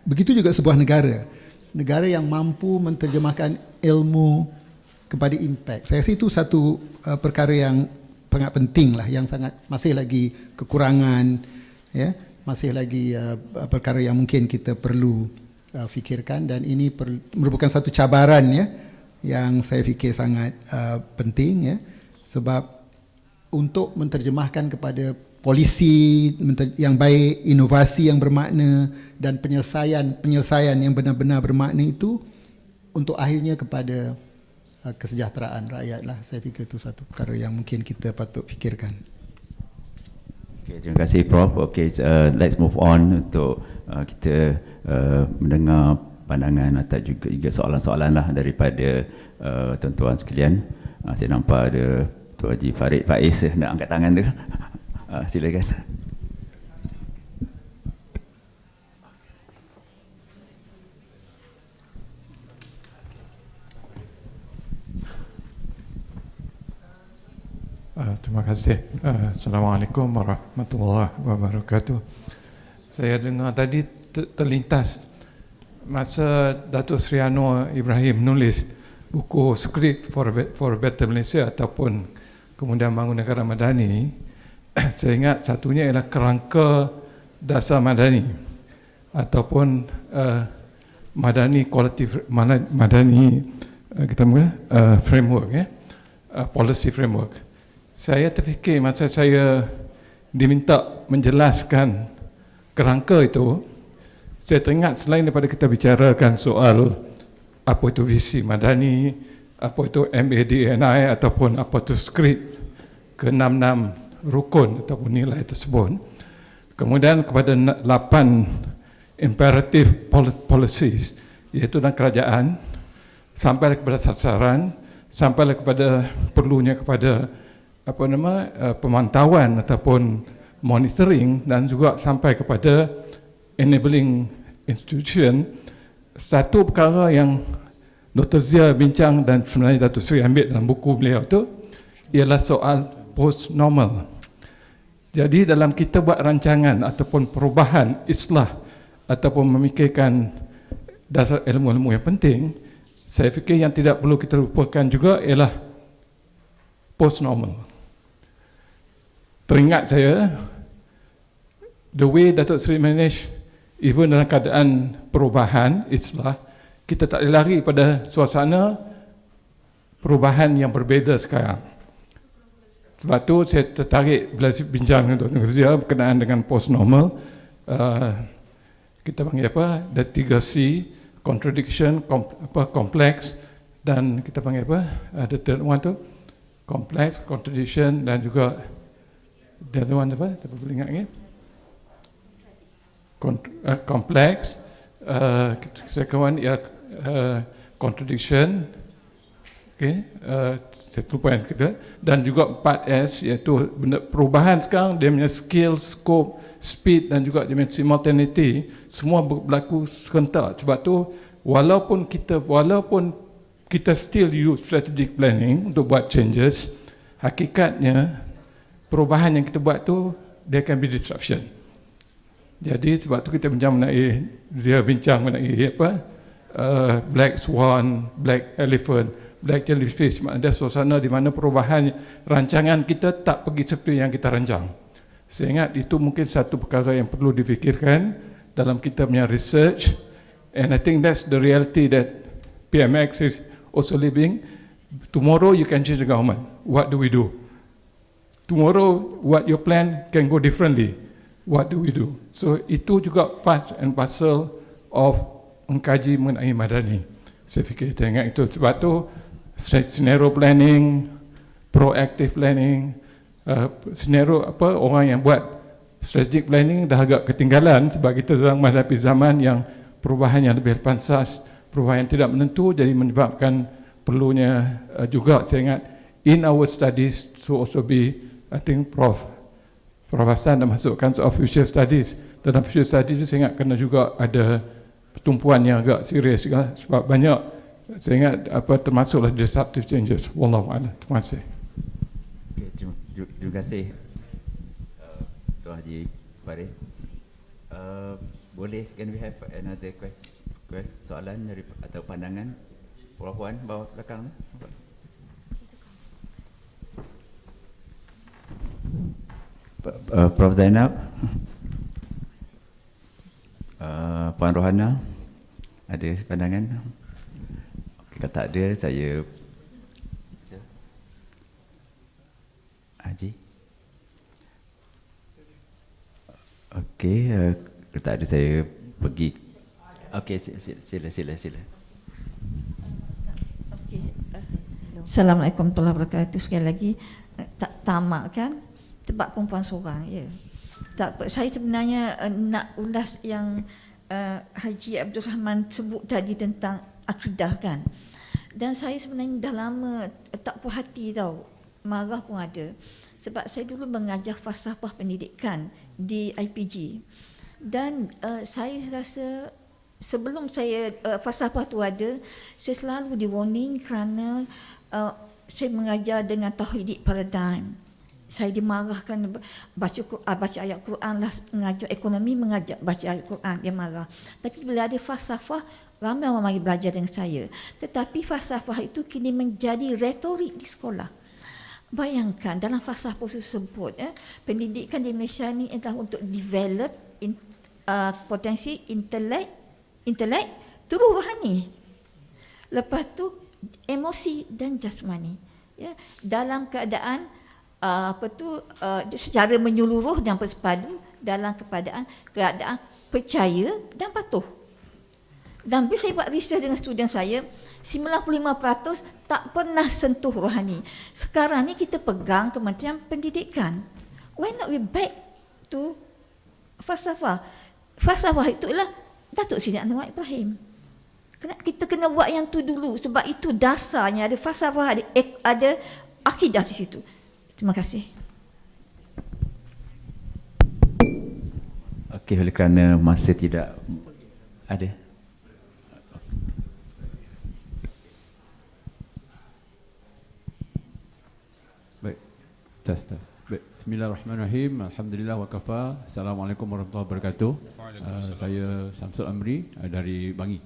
begitu juga sebuah negara yang mampu menterjemahkan ilmu kepada impact. Saya rasa itu satu perkara yang sangat penting lah, yang sangat masih lagi kekurangan, ya, masih lagi perkara yang mungkin kita perlu fikirkan, dan ini merupakan satu cabaran, ya, yang saya fikir sangat penting, ya, sebab untuk menterjemahkan kepada polisi yang baik, inovasi yang bermakna, dan penyelesaian yang benar-benar bermakna itu untuk akhirnya kepada kesejahteraan rakyat lah. Saya fikir itu satu perkara yang mungkin kita patut fikirkan. Okay, terima kasih Prof. Okay, let's move on untuk kita mendengar pandangan atau juga soalan-soalan lah daripada tuan-tuan sekalian. Saya nampak ada Tuan Haji Farid Faiz nak angkat tangan tu. Silakan. Terima kasih. Assalamualaikum warahmatullahi wabarakatuh. Saya dengar tadi terlintas masa Datuk Seri Anwar Ibrahim nulis buku Script for Better Malaysia ataupun kemudian bangun negara madani. Saya ingat satunya ialah kerangka dasar madani ataupun madani kita framework, ya, policy framework. Saya terfikir masa saya diminta menjelaskan kerangka itu, saya teringat selain daripada kita bicarakan soal apa itu visi madani, apa itu MADNI ataupun apa itu script ke-66 rukun ataupun nilai tersebut, kemudian kepada 8 imperative policies, iaitu dalam kerajaan, sampai kepada sasaran, sampai kepada perlunya kepada pemantauan ataupun monitoring, dan juga sampai kepada enabling institution. Satu perkara yang Dr. Zia bincang dan sebenarnya Datuk Seri ambil dalam buku beliau tu ialah soal post-normal. Jadi dalam kita buat rancangan ataupun perubahan, islah ataupun memikirkan dasar ilmu-ilmu yang penting, saya fikir yang tidak perlu kita lupakan juga ialah post-normal. Teringat saya, the way Datuk Seri manage, even dalam keadaan perubahan, islah, kita tak boleh lari pada suasana perubahan yang berbeza sekarang. Sebab tu saya tertarik bila bincang dengan Dr. Zia berkenaan dengan post-normal. Kita panggil apa? The 3C, contradiction, complex, dan kita panggil apa? The third one tu, complex, contradiction, dan juga the other one apa? Tak boleh ingat lagi. Complex, second one ya contradiction, okay, saya lupa yang kedua, dan juga 4S iaitu benda perubahan sekarang, dia punya skill, scope, speed, dan juga dia punya simultaneity, semua berlaku serentak. Sebab tu walaupun kita still use strategic planning untuk buat changes, hakikatnya perubahan yang kita buat tu there can be disruption. Jadi sebab tu kita bincang mengenai, Zia bincang mengenai apa, black swan, black elephant, black jellyfish. Ada suasana di mana perubahan rancangan kita tak pergi seperti yang kita rancang. Saya ingat itu mungkin satu perkara yang perlu difikirkan dalam kita punya research, and I think that's the reality that PMX is also living. Tomorrow you can change the government. What do we do? Tomorrow what your plan can go differently. What do we do? So itu juga part and parcel of mengkaji mengenai madani. Saya fikir kita ingat itu. Sebab tu scenario planning, proactive planning, scenario apa, orang yang buat strategic planning dah agak ketinggalan sebab kita sedang menghadapi zaman yang perubahan yang lebih advance, perubahan yang tidak menentu, jadi menyebabkan perlunya juga saya ingat in our studies to also be, I think Prof Hassan dah masukkan soal future studies. Dalam future studies itu saya ingat kena juga ada pertumpuan yang agak serius juga, sebab banyak saya ingat apa termasuklah disruptive changes. Wallahu a'lam. Terima kasih. Okay, terima kasih Tuan Haji Farid. Boleh, can we have another question soalan dari atau pandangan? Puan bawah belakang. Prof Zainab, Puan Rohana, ada pandangan? Okay, kalau tak ada, saya Haji. Okey, kalau tak ada saya pergi. Okey, sila. Assalamualaikum warahmatullahi wabarakatuh. Sekali lagi, tak tamak kan sebab perempuan seorang, ya. Tak, saya sebenarnya nak ulas yang Haji Abdul Rahman sebut tadi tentang akidah kan. Dan saya sebenarnya dah lama tak puas hati tau, marah pun ada. Sebab saya dulu mengajar falsafah pendidikan di IPG. Dan saya rasa sebelum saya falsafah tu ada, saya selalu di warning kerana saya mengajar dengan tauhidik paradigm. Saya dimarahkan baca ayat Quran lah, mengajar ekonomi, mengajar baca ayat Quran, dia marah. Tapi bila ada falsafah, ramai orang mari belajar dengan saya. Tetapi falsafah itu kini menjadi retorik di sekolah. Bayangkan dalam falsafah tersebut, pendidikan di Malaysia ni adalah untuk develop potensi intelek terus rohani. Lepas tu emosi dan jasmani. Ya, dalam keadaan secara menyeluruh dan bersepadu dalam keadaan percaya dan patuh. Dan bila saya buat research dengan student saya, 95% tak pernah sentuh rohani. Sekarang ni kita pegang Kementerian Pendidikan. Why not we back to falsafah? Falsafah itulah Datuk Seri Anwar Ibrahim. Kita kena buat yang tu dulu sebab itu dasarnya, ada falsafah, ada akidah di situ. Terima kasih. Okey, oleh kerana masa tidak ada. Baik. Tas. Baik. Bismillahirrahmanirrahim. Alhamdulillah wa kafa. Assalamualaikum warahmatullahi wabarakatuh. Saya Syamsul Amri dari Bangi.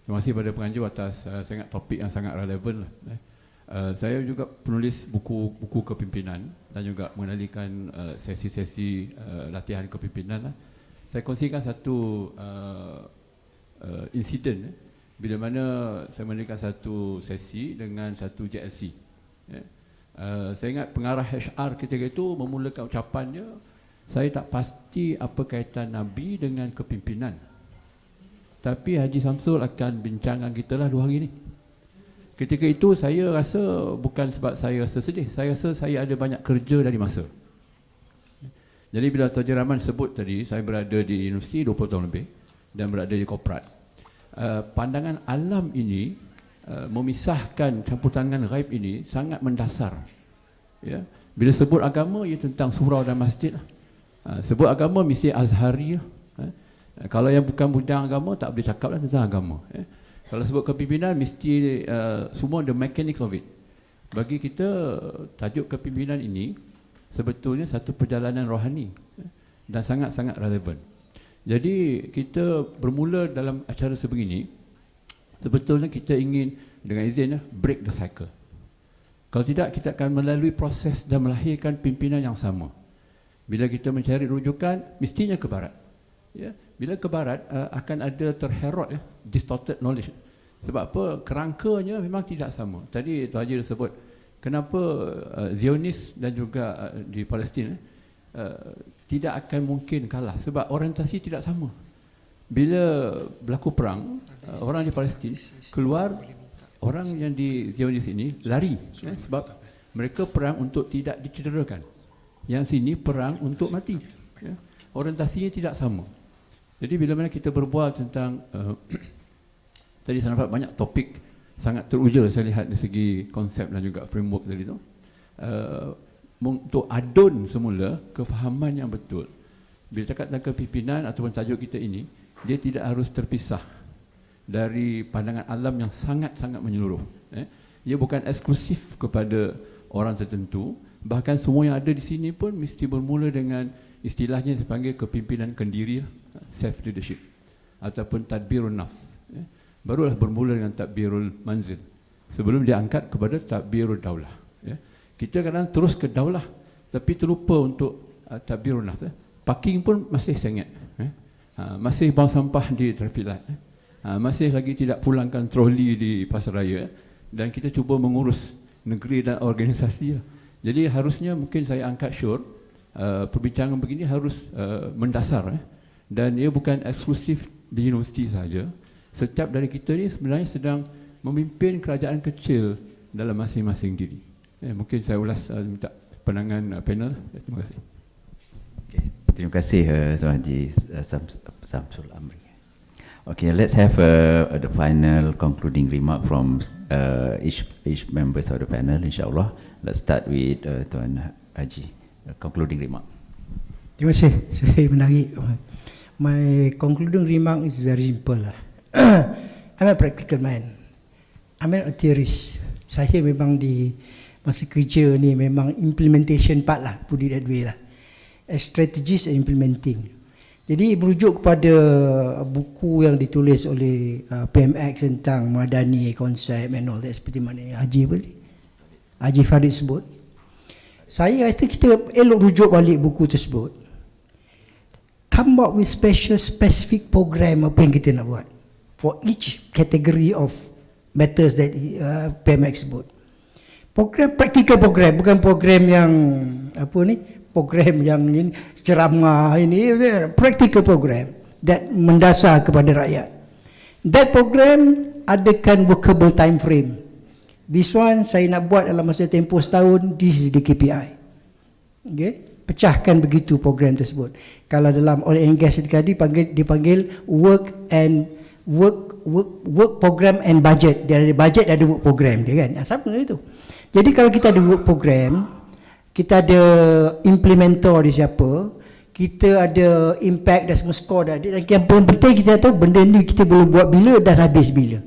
Terima kasih pada penganjur atas sangat topik yang sangat relevan lah. Saya juga penulis buku kepimpinan dan juga mengendalikan sesi-sesi latihan kepimpinan lah. Saya kongsikan satu insiden bila mana saya mendirikan satu sesi dengan satu JLC. Saya ingat pengarah HR ketika itu memulakan ucapannya, saya tak pasti apa kaitan Nabi dengan kepimpinan. Tapi Haji Samsul akan bincangkan kita lah 2 hari ni. Ketika itu saya rasa bukan sebab saya rasa sedih, saya rasa saya ada banyak kerja dari masa. Jadi bila Saudara Rahman sebut tadi, saya berada di universiti 20 tahun lebih dan berada di korporat. Pandangan alam ini, memisahkan campur tangan ghaib ini sangat mendasar. Ya. Bila sebut agama, ia tentang surau dan masjid. Sebut agama mesti azhari. Kalau yang bukan bidang agama tak boleh cakap lah tentang agama. Kalau sebut kepimpinan mesti semua the mechanics of it. Bagi kita tajuk kepimpinan ini sebetulnya satu perjalanan rohani dan sangat-sangat relevan. Jadi kita bermula dalam acara sebegini, sebetulnya kita ingin dengan izin break the cycle. Kalau tidak, kita akan melalui proses dan melahirkan pimpinan yang sama. Bila kita mencari rujukan, mestinya ke barat. Ya. Bila ke barat akan ada terherot distorted knowledge. Sebab apa? Kerangkanya memang tidak sama. Tadi Tuan Haji sebut kenapa Zionis dan juga di Palestin tidak akan mungkin kalah sebab orientasi tidak sama. Bila berlaku perang, orang di Palestin keluar, orang yang di Zionis ini lari sebab mereka perang untuk tidak dicederakan. Yang sini perang untuk mati. Orientasinya tidak sama. Jadi bila mana kita berbual tentang tadi saya nampak banyak topik sangat teruja saya lihat dari segi konsep dan juga framework tadi tu. Untuk adun semula kefahaman yang betul. Bila cakap tentang kepimpinan ataupun tajuk kita ini, dia tidak harus terpisah dari pandangan alam yang sangat-sangat menyeluruh. Ia bukan eksklusif kepada orang tertentu, bahkan semua yang ada di sini pun mesti bermula dengan istilahnya saya panggil kepimpinan kendiri, self leadership ataupun tadbirun nafs. Barulah bermula dengan tadbirul manzil sebelum dia angkat kepada tadbirul daulah. Kita kadang terus ke daulah tapi terlupa untuk tabirun nafs. Parking pun masih sengit. Masih buang sampah di traffic light. Masih lagi tidak pulangkan troli di pasaraya. Dan kita cuba mengurus negeri dan organisasi. Jadi harusnya mungkin saya angkat syur, perbincangan begini harus mendasar. Dan ia bukan eksklusif di universiti saja. Setiap dari kita ni sebenarnya sedang memimpin kerajaan kecil dalam masing-masing diri. Mungkin saya ulas minta pandangan panel. Terima kasih. Okay. Terima kasih Tuan Haji Samsul Amri. Okay, let's have the final concluding remark from each members of the panel, insyaAllah. Let's start with Tuan Haji, concluding remark. Terima kasih, saya menarik. My concluding remark is very simple lah. I'm a practical man. I'm not a theorist. Saya memang di masa kerja ni memang implementation part lah, put it that way lah. As strategist and implementing. Jadi merujuk kepada buku yang ditulis oleh PMX tentang madani, konsep and all that, seperti mana Haji Farid sebut. Saya rasa kita elok rujuk balik buku tersebut. Come up with specific program apa yang kita nak buat for each category of matters that PMX sebut. Program, practical program, bukan program yang apa ni, program yang ini ceramah ini, practical program that mendasar kepada rakyat. That program adakan workable time frame. This one saya nak buat dalam masa tempoh setahun, this is the KPI. Okay? Pecahkan begitu program tersebut. Kalau dalam oil and gas tadi dipanggil work program and budget. Dia ada budget, ada work program dia kan. Sama itu. Jadi kalau kita ada work program, kita ada implementor di siapa, kita ada impact dan semua skor dah ada, dan yang paling penting kita tahu benda ni kita boleh buat bila dan habis bila.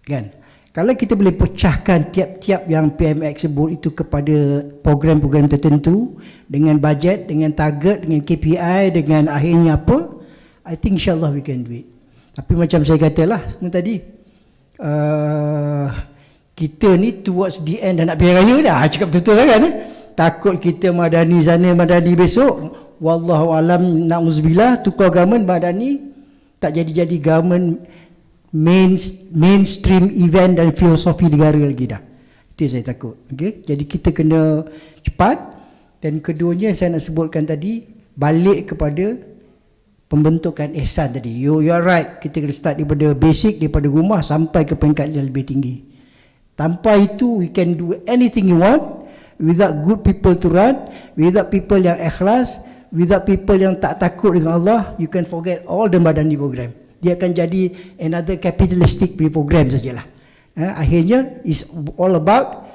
Kan? Kalau kita boleh pecahkan tiap-tiap yang PMX sebut itu kepada program-program tertentu dengan bajet, dengan target, dengan KPI, dengan akhirnya apa, I think insyaAllah we can do it. Tapi macam saya katalah semua tadi, kita ni towards the end dah nak pilihan raya dah, cakap betul-betul lah kan. Takut kita madani sana, madani besok, wallahu alam, na'udzubillah, tukar government madani tak jadi-jadi government mainstream event dan filosofi negara lagi dah. Itu saya takut. Okay? Jadi kita kena cepat. Dan keduanya saya nak sebutkan tadi, balik kepada pembentukan ihsan tadi. You are right, kita kena start daripada basic, daripada rumah sampai ke peringkat yang lebih tinggi. Tanpa itu we can do anything you want. Without good people to run, without people yang ikhlas, without people yang tak takut dengan Allah, you can forget all the madani program. Dia akan jadi another capitalistic program sajalah. Akhirnya is all about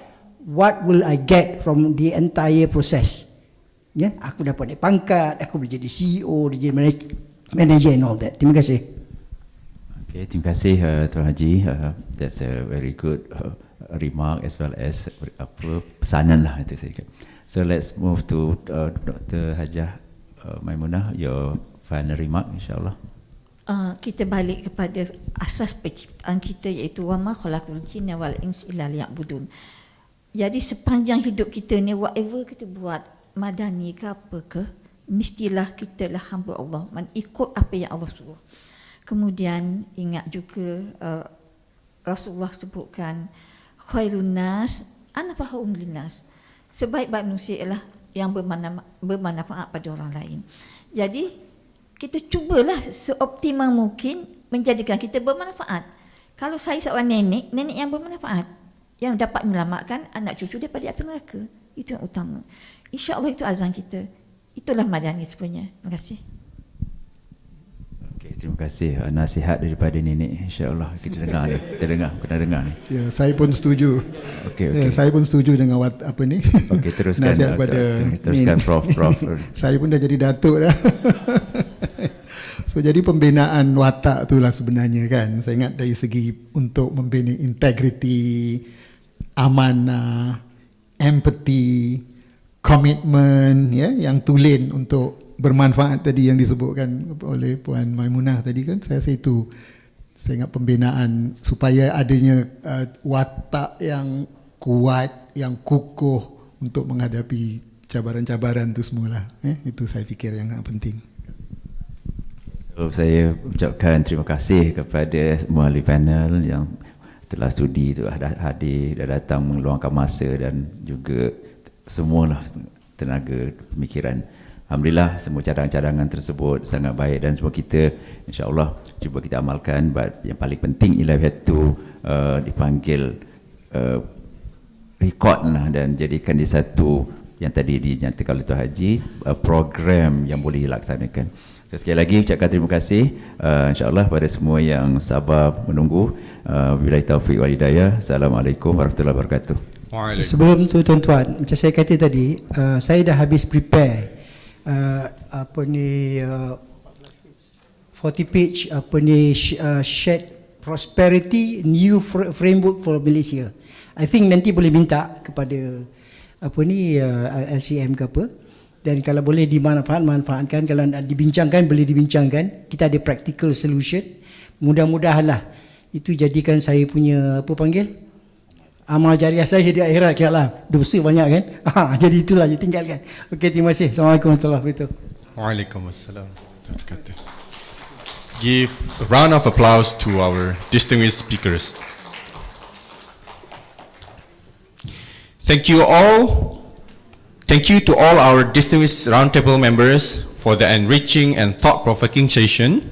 what will I get from the entire process. Ya, aku dapat naik pangkat, aku boleh jadi CEO, jadi manager and all that. Terima kasih. Okay, terima kasih Tuan Haji. That's a very good remark as well as pesanan lah itu saya. So let's move to Dr. Hajah Maimunah, your final remark insyaAllah. Kita balik kepada asas penciptaan kita, iaitu wama khalaqtul jinna wal insa illa liya'budun. Jadi sepanjang hidup kita ni, whatever kita buat, madani ke apa ke, mestilah kita lah hamba Allah, ikut apa yang Allah suruh. Kemudian ingat juga Rasulullah sebutkan khairun nas anfa'uhum linnas. Sebaik-baik manusia ialah yang bermanfaat pada orang lain. Jadi kita cubalah seoptimal mungkin menjadikan kita bermanfaat. Kalau saya seorang nenek yang bermanfaat, yang dapat menyelamatkan anak cucu daripada api neraka, itu yang utama. InsyaAllah itu azam kita. Itulah madani sebenarnya. Terima kasih. Okay, terima kasih. Nasihat daripada nenek, insyaAllah kita dengar ni. Kita dengar ni. Ya, saya pun setuju. Okay. Ya, saya pun setuju dengan apa ni. Okay, teruskan. Nasihat pada teruskan Prof. Saya pun dah jadi datuk dah. So jadi pembinaan watak itulah sebenarnya kan. Saya ingat dari segi untuk membina integriti, amanah, empathy, komitmen, ya, yang tulen untuk bermanfaat tadi yang disebutkan oleh Puan Maimunah tadi kan. Saya rasa itu, saya ingat pembinaan supaya adanya watak yang kuat, yang kukuh untuk menghadapi cabaran-cabaran tu semualah. Itu saya fikir yang penting. So, saya ucapkan terima kasih kepada semua ahli panel yang telah studi, telah hadir, dah datang meluangkan masa dan juga semualah tenaga pemikiran. Alhamdulillah semua cadangan-cadangan tersebut sangat baik dan semua kita insya-Allah cuba kita amalkan. But yang paling penting ialah we have to dipanggil record lah dan jadikan di satu yang tadi dinyatakan oleh Tuan Haji, program yang boleh dilaksanakan. So, sekali lagi ucapkan terima kasih insya-Allah pada semua yang sabar menunggu. Wabillahi taufiq wal hidayah. Assalamualaikum warahmatullahi wabarakatuh. Sebelum tu tuan-tuan, macam saya kata tadi, saya dah habis prepare 40 page shared prosperity new framework for Malaysia. I think nanti boleh minta kepada LCM ke apa, dan kalau boleh manfaatkan, kalau nak dibincangkan boleh dibincangkan. Kita ada practical solution. Mudah-mudahanlah itu jadikan saya punya amal jariah saya di akhirat insya-Allah. Dosa banyak kan. Jadi itulah je, tinggalkan. Okey, terima kasih. Assalamualaikum warahmatullahi wabarakatuh. Waalaikumsalam. Give a round of applause to our distinguished speakers. Thank you all. Thank you to all our distinguished roundtable members for the enriching and thought-provoking session.